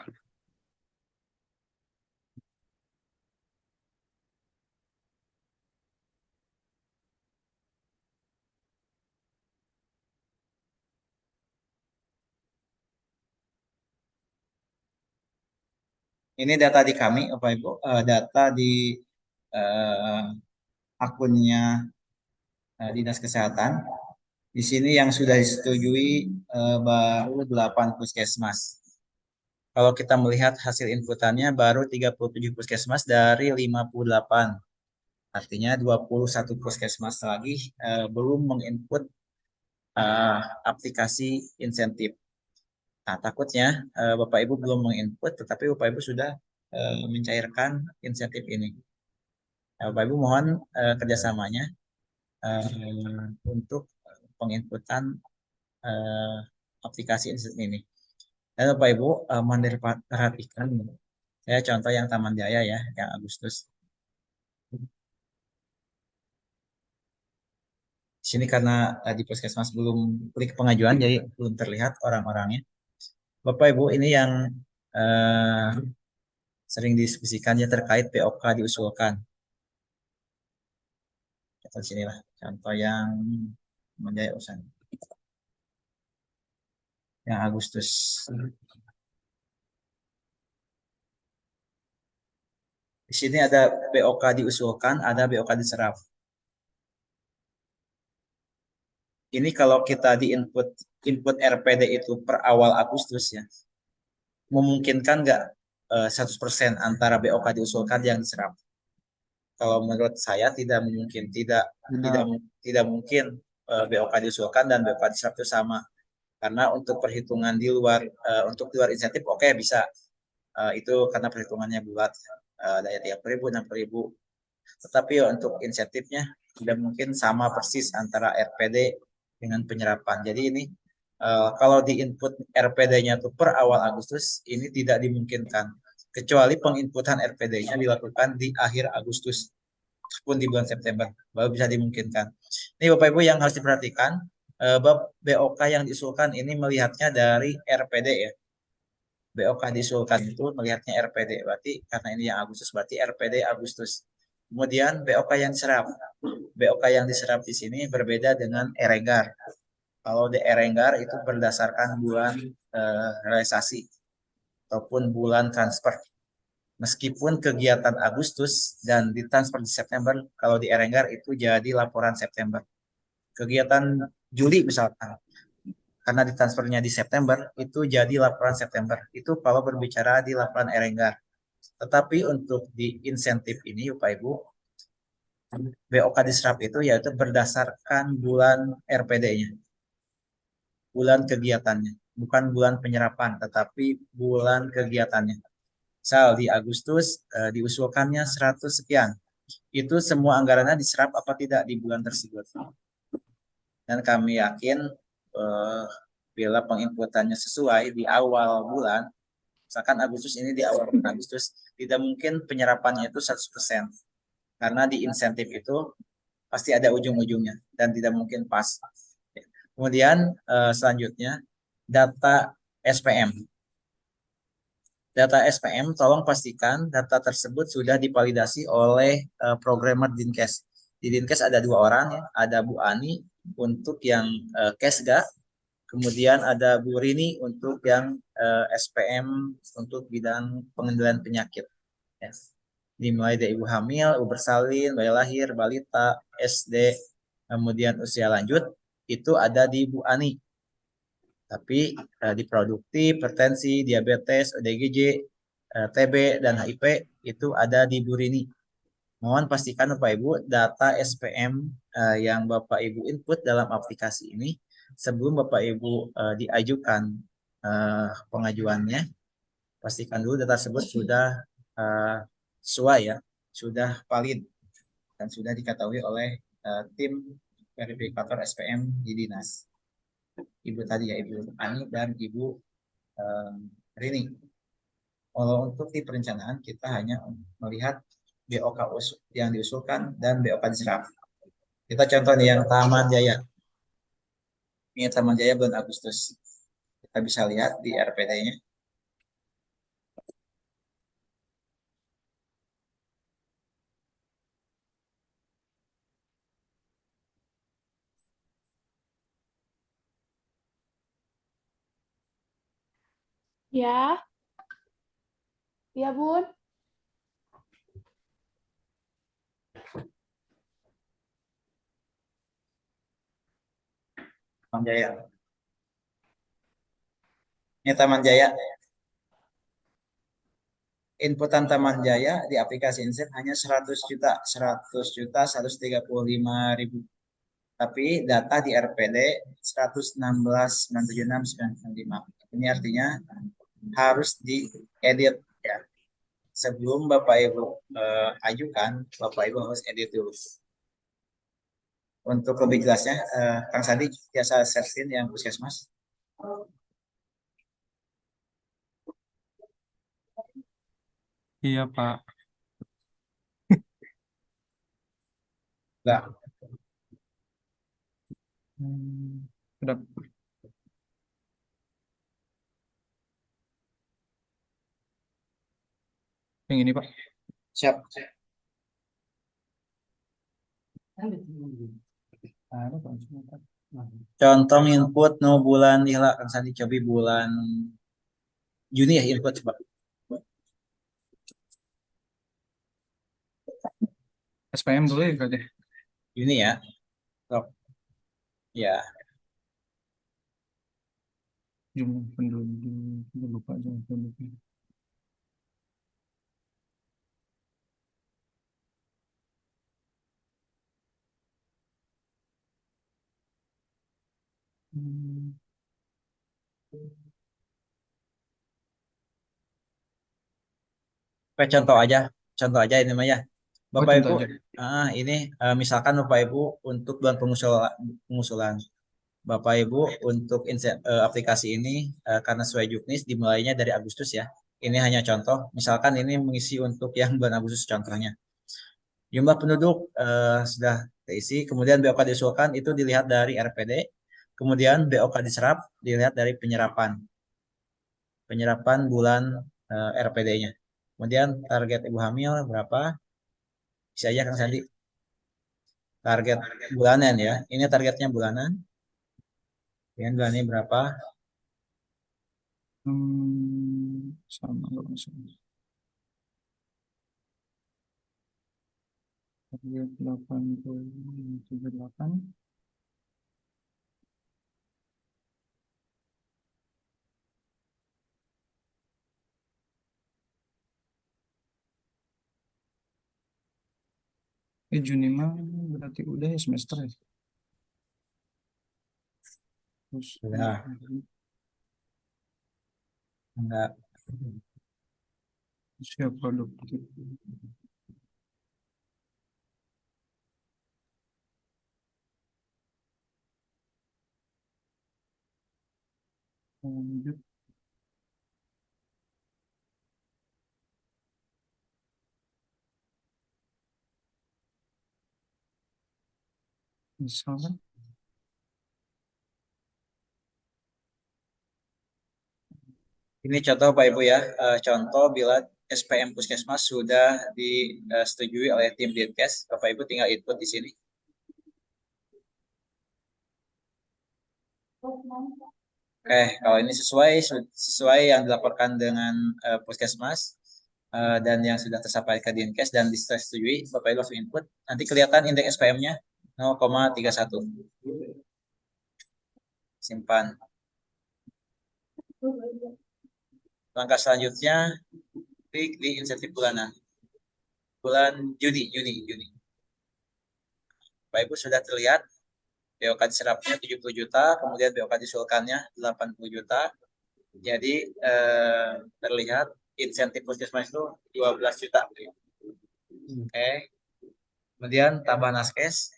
Ini data di kami, Bapak Ibu, data di eh, akunnya Dinas Kesehatan. Di sini yang sudah disetujui baru 8 puskesmas. Kalau kita melihat hasil inputannya baru 37 puskesmas dari 58. Artinya 21 puskesmas lagi belum menginput aplikasi insentif. Nah, takutnya Bapak Ibu belum menginput, tetapi Bapak Ibu sudah mencairkan insentif ini. Nah, Bapak Ibu mohon kerjasamanya untuk penginputan eh, aplikasi insentif ini. Dan Bapak Ibu mohon diperhatikan, saya contoh yang Taman Jaya ya, yang Agustus. Di sini karena di puskesmas belum klik pengajuan, jadi belum terlihat orang-orangnya. Bapak Ibu, ini yang eh, sering didiskusikannya terkait POK diusulkan. Kita sinilah contoh yang menjadi urusan yang Agustus. Di sini ada BOK diusulkan, ada BOK diserap. Ini kalau kita di input RPD itu per awal Agustus ya, memungkinkan nggak 100% antara BOK diusulkan yang diserap? Kalau menurut saya tidak mungkin, tidak mungkin BOK diusulkan dan BOK diserap itu sama. Karena untuk perhitungan di luar untuk di luar insentif oke bisa. Itu karena perhitungannya bulat daya 30.000 60.000. Tetapi untuk insentifnya tidak mungkin sama persis antara RPD dengan penyerapan. Jadi ini kalau di input RPD-nya itu per awal Agustus ini tidak dimungkinkan kecuali penginputan RPD-nya dilakukan di akhir Agustus pun di bulan September baru bisa dimungkinkan. Ini Bapak Ibu yang harus diperhatikan, BOK yang diusulkan ini melihatnya dari RPD ya. BOK diusulkan itu melihatnya RPD, berarti karena ini yang Agustus berarti RPD Agustus. Kemudian BOK yang diserap. BOK yang diserap di sini berbeda dengan Eregar. Kalau di Eregar itu berdasarkan bulan realisasi ataupun bulan transfer. Meskipun kegiatan Agustus dan ditransfer di September, kalau di Eregar itu jadi laporan September. Kegiatan Juli misalkan, karena ditransfernya di September, itu jadi laporan September. Itu kalau berbicara di laporan Eregar. Tetapi untuk di insentif ini, Bapak Ibu, BOK diserap itu yaitu berdasarkan bulan RPD-nya, bulan kegiatannya, bukan bulan penyerapan, tetapi bulan kegiatannya. Misal di Agustus diusulkannya 100 sekian, itu semua anggarannya diserap apa tidak di bulan tersebut. Dan kami yakin bila penginputannya sesuai di awal bulan, misalkan Agustus ini di awal bulan Agustus, tidak mungkin penyerapannya itu 100%. Karena di insentif itu pasti ada ujung-ujungnya dan tidak mungkin pas. Kemudian selanjutnya data SPM. Data SPM tolong pastikan data tersebut sudah divalidasi oleh programmer Dinkes. Di Dinkes ada 2 orang ya, ada Bu Ani untuk yang Kesga, kemudian ada Bu Rini untuk yang SPM untuk bidang pengendalian penyakit. Ya. Dimulai dari ibu hamil, ibu bersalin, bayi lahir, balita, SD, kemudian usia lanjut, itu ada di Bu Ani. Tapi di produktif, hipertensi, diabetes, ODGJ, TB, dan HIV itu ada di Bu Rini. Mohon pastikan Bapak Ibu data SPM yang Bapak Ibu input dalam aplikasi ini sebelum Bapak Ibu diajukan pengajuannya, pastikan dulu data tersebut sudah sesuai ya, sudah valid dan sudah diketahui oleh tim verifikator SPM di dinas. Ibu tadi ya, Ibu Ani dan Ibu Rini. Kalau untuk di perencanaan kita hanya melihat BOK yang diusulkan dan BOK diserap. Kita contoh nih yang Taman Jaya. Ini Taman Jaya bulan Agustus. Kita bisa lihat di RPD-nya. Ya, Iya, Bun. Taman Jaya. Ini Taman Jaya. Inputan Taman Jaya di aplikasi Inset hanya 100 juta, 100 juta 135.000. Tapi data di RPD 116.976.995. Ini artinya harus diedit ya. Sebelum Bapak Ibu ajukan, Bapak Ibu harus edit dulu. Untuk lebih jelasnya, Kang Sandi biasa sersin yang puskesmas. Iya, Pak. Enggak. Udah. Yang ini, Pak. Siap. Ada, Pak. Contoh input no bulan Ila Kang Sandi coba bulan Juni ya input coba. SPM dulu ya, Kak, deh. Juni ya. Stop. Ya. Jumlah penduduk. Lupa jumlah penduduk. Oke, contoh aja ini mah ya. Oh, Bapak contoh Ibu, aja. ini misalkan Bapak Ibu untuk bulan pengusulan. Bapak Ibu untuk aplikasi ini karena sesuai juknis dimulainya dari Agustus ya. Ini hanya contoh. Misalkan ini mengisi untuk yang bulan Agustus contohnya. Jumlah penduduk sudah terisi, kemudian BOK diusulkan itu dilihat dari RPD, kemudian BOK diserap dilihat dari penyerapan bulan RPD-nya. Kemudian target ibu hamil berapa? Bisa aja Kang Sandi. Target bulanan ya. Ini targetnya bulanan. Kemudian bulan ini berapa? Sama nggak masalah. Target 80,78. Juni mah berarti udah ya semester ya. Terus Sudah. Enggak. siap produktif. Lanjut. Misalkan Ini contoh Pak Ibu ya. Contoh bila SPM Puskesmas sudah disetujui oleh tim Dinkes, Bapak Ibu tinggal input di sini. Oke, kalau ini sesuai yang dilaporkan dengan Puskesmas dan yang sudah tersampaikan ke Dinkes dan disetujui, Bapak Ibu langsung input. Nanti kelihatan indeks SPM-nya 0,31. Simpan. Langkah selanjutnya, klik di insentif bulanan. Bulan Juni. Bapak Ibu sudah terlihat BOK diserapnya 70 juta, kemudian BOK diusulkannya 80 juta. Jadi terlihat insentif puskesmas itu 12 juta. Oke. Kemudian tambah naskes.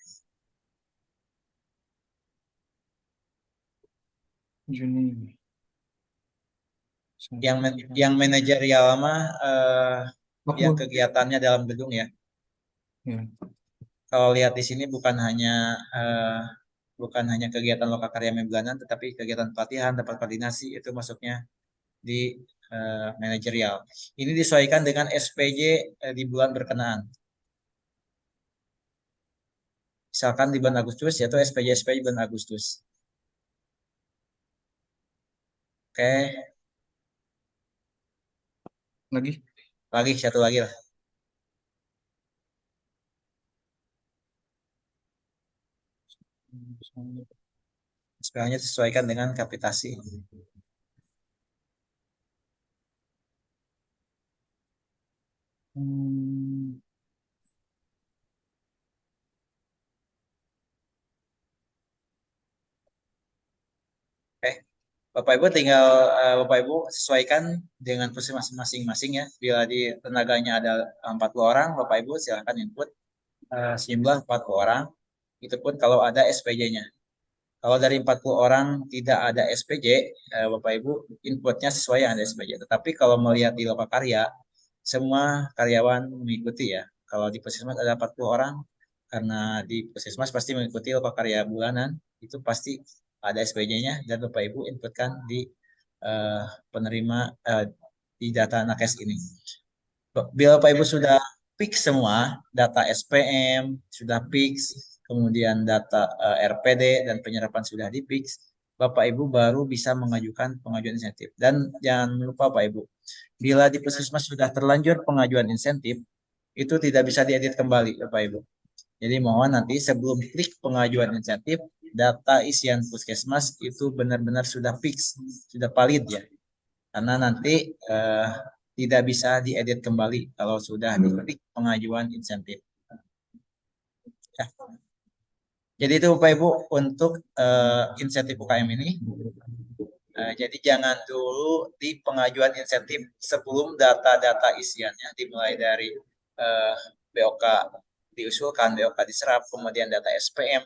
Juni. Yang manajerial mah yang Waktu. kegiatannya dalam gedung ya. Ya. Kalau lihat di sini bukan hanya kegiatan lokal karya bulanan, tetapi kegiatan pelatihan, tempat koordinasi itu masuknya di manajerial. Ini disesuaikan dengan SPJ di bulan berkenaan. Misalkan di bulan Agustus yaitu SPJ bulan Agustus. Oke. Lagi. Lagi satu lagi lah. SPH-nya disesuaikan dengan kapitasi. Bapak Ibu tinggal Bapak Ibu sesuaikan dengan posisi masing-masing ya. Bila di tenaganya ada 40 orang, Bapak Ibu silakan input sejumlah 40 orang. Itu pun kalau ada SPJ-nya. Kalau dari 40 orang tidak ada SPJ, Bapak Ibu inputnya sesuai yang ada SPJ. Tetapi kalau melihat di Lokakarya, semua karyawan mengikuti ya. Kalau di Puskesmas ada 40 orang, karena di Puskesmas pasti mengikuti Lokakarya bulanan, itu pasti ada SPJ-nya dan Bapak Ibu inputkan di penerima di data nakes ini. Bila Bapak Ibu sudah fix semua, data SPM sudah fix, kemudian data RPD dan penyerapan sudah di fix, Bapak Ibu baru bisa mengajukan pengajuan insentif. Dan jangan lupa Bapak Ibu, bila di Puskesmas sudah terlanjur pengajuan insentif, itu tidak bisa diedit kembali Bapak Ibu. Jadi mohon nanti sebelum klik pengajuan insentif, data isian Puskesmas itu benar-benar sudah fix, sudah valid ya. Karena nanti tidak bisa diedit kembali kalau sudah diklik pengajuan insentif. Ya. Jadi itu Bapak Ibu untuk insentif UKM ini. Jadi jangan dulu di pengajuan insentif sebelum data-data isiannya dimulai dari BOK diusulkan, BOK diserap, kemudian data SPM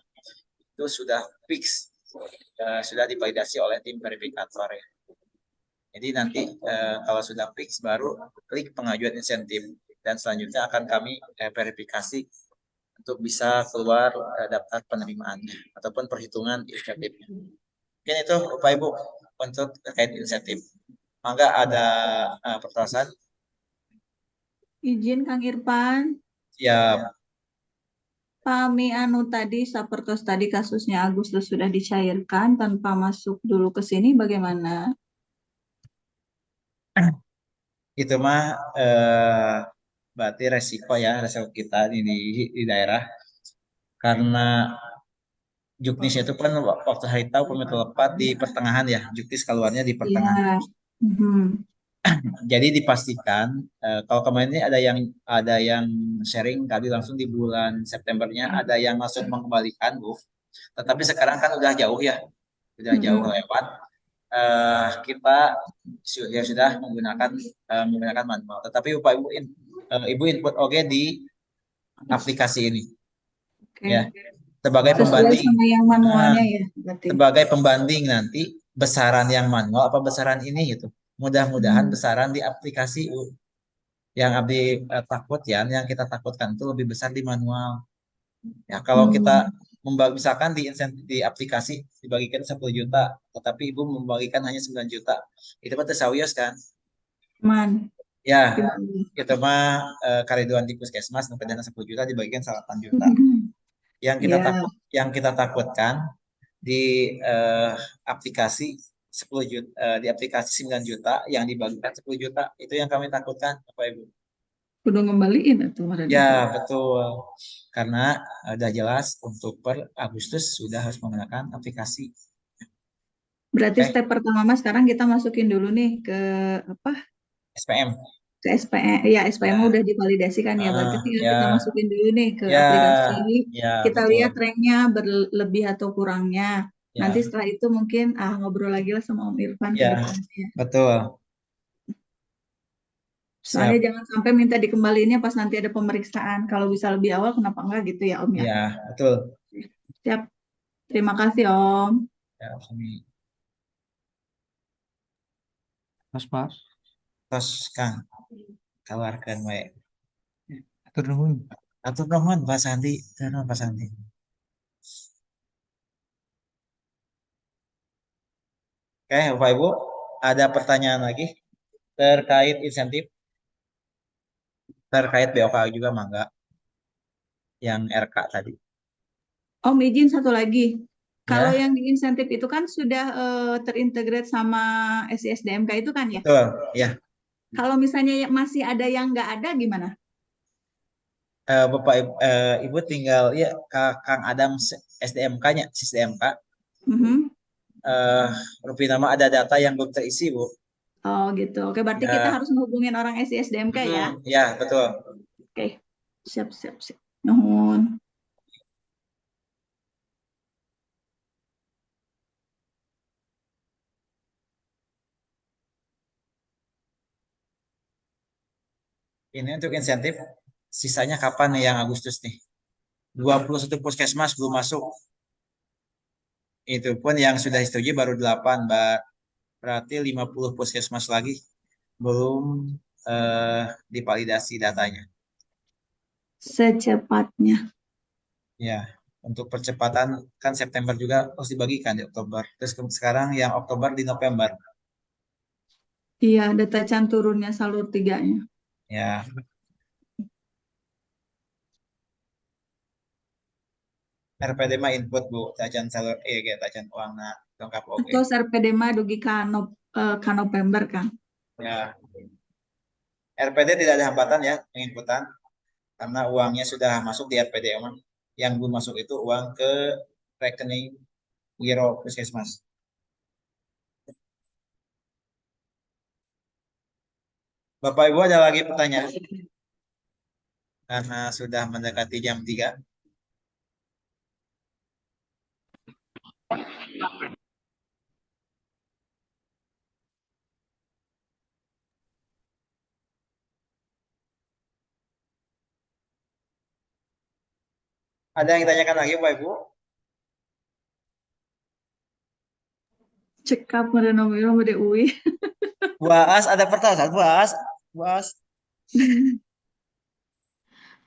itu sudah fix, sudah divalidasi oleh tim verifikator ya. Jadi nanti kalau sudah fix baru klik pengajuan insentif dan selanjutnya akan kami verifikasi untuk bisa keluar daftar penerimaannya ataupun perhitungan insentifnya. Mungkin itu Bapak Ibu untuk terkait insentif. Mangga ada pertanyaan? Izin Kang Irfan, Ya, Pami anu tadi sapertos tadi kasusnya Agustus sudah dicairkan tanpa masuk dulu ke sini bagaimana? itu mah berarti resiko ya, resiko kita di daerah. Karena Juknis itu kan waktu hari tahu pemilu tepat di pertengahan ya, Juknis keluarnya di pertengahan. Ya. Mhm. Jadi dipastikan kalau kemarin ini ada yang sharing tadi langsung di bulan Septembernya ada yang langsung mengembalikan Bu. Tetapi sekarang kan udah jauh ya, udah jauh lewat. Kita sudah menggunakan manual. Tetapi Bapak Ibu Ibu input oke di aplikasi ini. Oke. Ya. Sebagai Sesuai pembanding. sama yang manualnya ya berarti. Sebagai pembanding nanti besaran yang manual apa besaran ini gitu. Mudah-mudahan besaran di aplikasi yang Abdi takut ya, yang kita takutkan itu lebih besar di manual. Ya, kalau kita misalkan di aplikasi dibagikan 10 juta, tetapi Ibu membagikan hanya 9 juta. Itu mah tersawiyos kan? Man. Ya, itu mah kariduan di Puskesmas dana 10 juta dibagikan 8 juta. Yang kita takutkan di aplikasi 10 juta di aplikasi 9 juta yang dibagikan 10 juta itu yang kami takutkan Bapak Ibu. Udah ngembaliin atau Ya, betul. Karena udah jelas untuk per Agustus sudah harus menggunakan aplikasi. Berarti step pertama Mas sekarang kita masukin dulu nih ke apa? SPM. Ke SPM. Ya, SPM udah divalidasikan ya. Berarti tinggal kita masukin dulu nih ke aplikasi. Kita betul. lihat ranknya berlebih atau kurangnya. Ya. Nanti setelah itu mungkin ngobrol lagi lah sama Om Irfan ke Ya, depannya. betul. Soalnya jangan sampai minta dikembaliinnya pas nanti ada pemeriksaan. Kalau bisa lebih awal, kenapa enggak gitu ya Om ya? Ya, betul. Siap. Terima kasih Om. Ya, kami. Mas Pak, Tos Kang, kawarkan wae. atur nuhun. Atur nuhun Pak Sandi, Pak Sandi. Oke, Bapak Ibu, ada pertanyaan lagi terkait insentif? Terkait BOK juga mangga. Yang RK tadi. Om izin satu lagi. Kalau yang di insentif itu kan sudah terintegrate sama SISDMK itu kan ya? Betul, ya. Kalau misalnya masih ada yang nggak ada gimana? Bapak Ibu tinggal ya Kang Adam SDMK-nya, SDMK. Mhm. Rupi nama ada data yang belum terisi, Bu. Oh gitu. Oke, berarti kita Ya, harus menghubungin orang SDMK ya. ya betul. Oke, siap siap siap. Nuhun. Ini untuk insentif. Sisanya kapan nih yang Agustus nih? 21 puskesmas belum masuk. Itu pun yang sudah disetujui baru 8, Mbak. Berarti 50 puskesmas lagi belum divalidasi datanya. Secepatnya. Ya, untuk percepatan kan September juga harus dibagikan di Oktober. Terus sekarang yang Oktober di November. Iya, data can turunnya salur 3-nya. Ya, RPD mah input, Bu. Tacan salur kayak tacan uang lengkap oke. Atau RPD mah dugi ka November kan. Ya, RPD tidak ada hambatan ya penginputan karena uangnya sudah masuk di RPD emang. Yang belum masuk itu uang ke rekening Giro Puskesmas. Bapak Ibu ada lagi pertanyaan? Karena sudah mendekati jam 3. Ada yang ditanyakan lagi Bapak Ibu? Cekap meureun nomor meureun UI. Bu Aas ada pertanyaan Bu Aas? Bu Aas.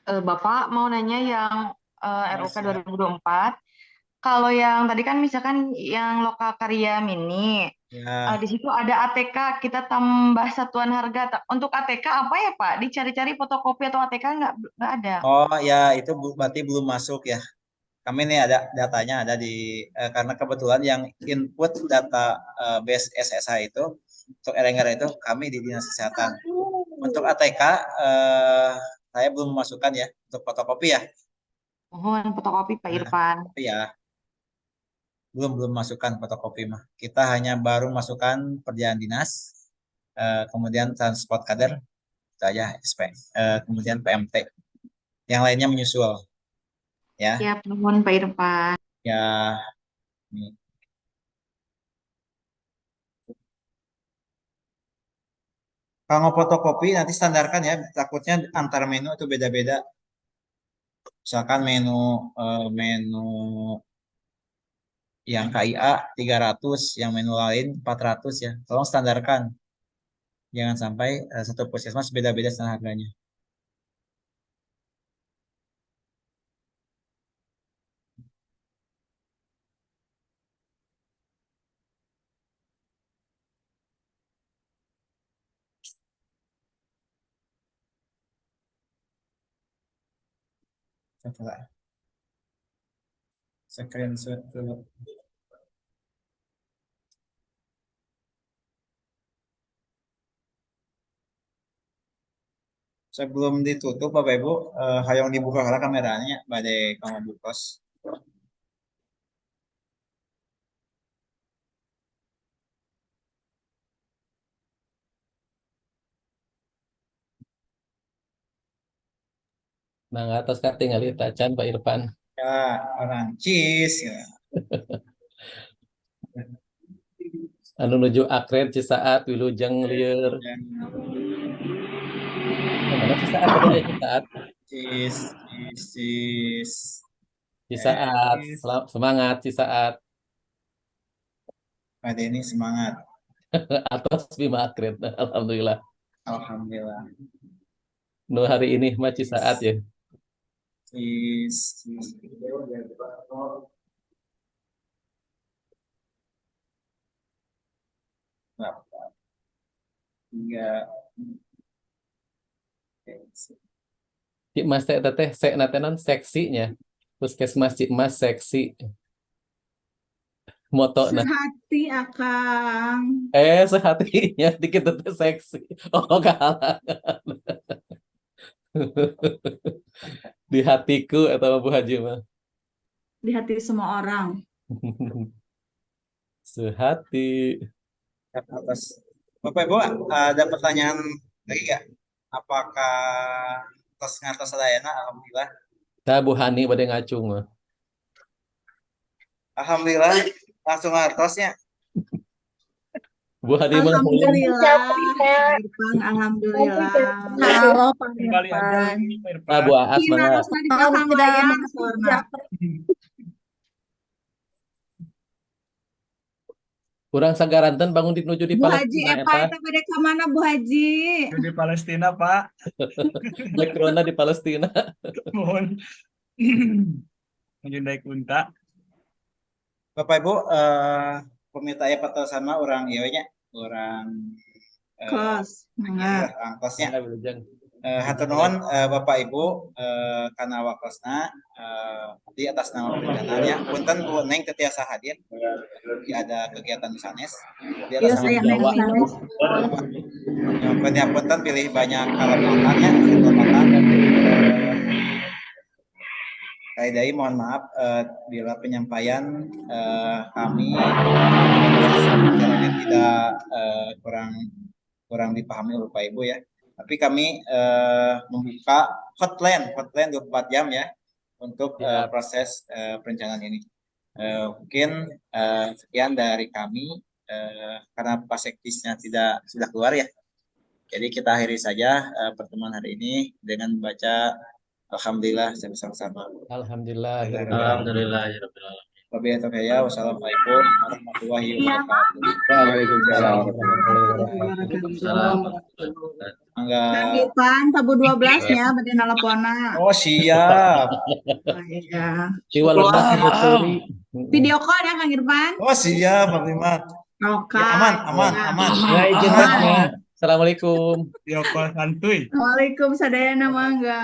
Bapak mau nanya yang RUK Siap. 2024. Kalau yang tadi kan misalkan yang lokal karya mini, Ya. di situ ada ATK, kita tambah satuan harga. Untuk ATK apa ya Pak? Dicari-cari fotokopi atau ATK nggak ada. Oh ya itu berarti belum masuk ya. Kami nih ada datanya ada di karena kebetulan yang input data base SSH itu untuk Erengar itu kami di Dinas Kesehatan. Untuk ATK saya belum memasukkan ya untuk fotokopi ya. Mohon fotokopi Pak Nah, Irfan. ya belum masukkan fotokopi mah. Kita hanya baru masukkan perjalanan dinas, kemudian transport kader, itu aja SP, kemudian PMT. Yang lainnya menyusul ya. Ya, mohon Pak Irfan. Ya. Nih. Kalau fotokopi nanti standarkan ya, takutnya antar menu itu beda-beda. Misalkan menu yang KIA 300, yang menu lain 400 ya. Tolong standarkan. Jangan sampai satu puskesmas beda-beda standar harganya. Coba screenshot dulu. Sebelum ditutup Bapak Ibu, hayang dibuka kameranya badai kamu bukos. Nah, atas tinggal tacan Pak Irfan. Ya, orang cheese ya. Anu nuju akred Cisaat Wilujeng lieur. Ya, Mana Cisaat tadi Cisaat? cheese, cheese, cheese. Cisaat. Cheese. Semangat Cisaat. Pak Denny semangat. Atas Bima akred. Alhamdulillah. Alhamdulillah. Nu hari ini mah Cisaat ya. Cheese, cheese. Berapa? 3. Cik Mas teh sek natenan seksinya. Puskesmas Cik Mas seksi. Moto nah. Sehati Akang. Sehatinya dikit teh seksi. Oh, kalah. Di hatiku atau Bu Haji mah. Di hati semua orang. Sehati. Atas Bapak Ibu, ada pertanyaan lagi nggak? Apakah tos ngatos sadayana? Alhamdulillah. Nah, Bu Hani pada ngacung mah. Alhamdulillah langsung ngatosnya. Bu Hani mah Alhamdulillah. Pak Irfan, alhamdulillah. Halo, Pak Kembali aja Irfan. ini, Pak Irfan. Bu Aas Gimana mana? tadi Mau sama tidak ya, mengerti Sorna? Kurang sagaranten bangun dinuju di Bu Haji, Palestina Epa, eta. eta pada ke mana Bu Haji? Di Palestina, Pak. Background-na di Palestina. Mohon. Menjundai kunta. Bapak Ibu, pemirsa ya patah sama orang ieu nya, orang Kos. Mangga. orang kosnya. Mangga wilujeng. Hatur nuhun Bapak Ibu kana wakosna di atas nama perencanaannya. Punten Bu Neng teu tiasa hadir. Ada kegiatan di sanes. Di Iya, atas saya nama Jawa. Neng. Yang punten pilih banyak kalamangannya, kesempatan. Saya Dai mohon maaf bila penyampaian kami caranya tidak kurang dipahami oleh Bapak Ibu ya. Tapi kami membuka hotline 24 jam ya untuk proses perencanaan ini. Mungkin sekian dari kami karena pasektisnya tidak sudah keluar ya. Jadi kita akhiri saja pertemuan hari ini dengan membaca Alhamdulillah sama-sama. Alhamdulillah. Alhamdulillah ya Rabbil alamin. Wabillahi taufiq. Wassalamualaikum warahmatullahi wabarakatuh. Waalaikumsalam. Waalaikumsalam. Enggak. Kang Irfan, tabu 12 nya, bade nelpona. Oh siap. Iya. Si Waluna Putri. Video call ya Kang Irfan? Oh siap, Pak Limat. Oke. Ya, aman. Ya izin Assalamualaikum. Yoko santuy. Waalaikumsalam, mangga.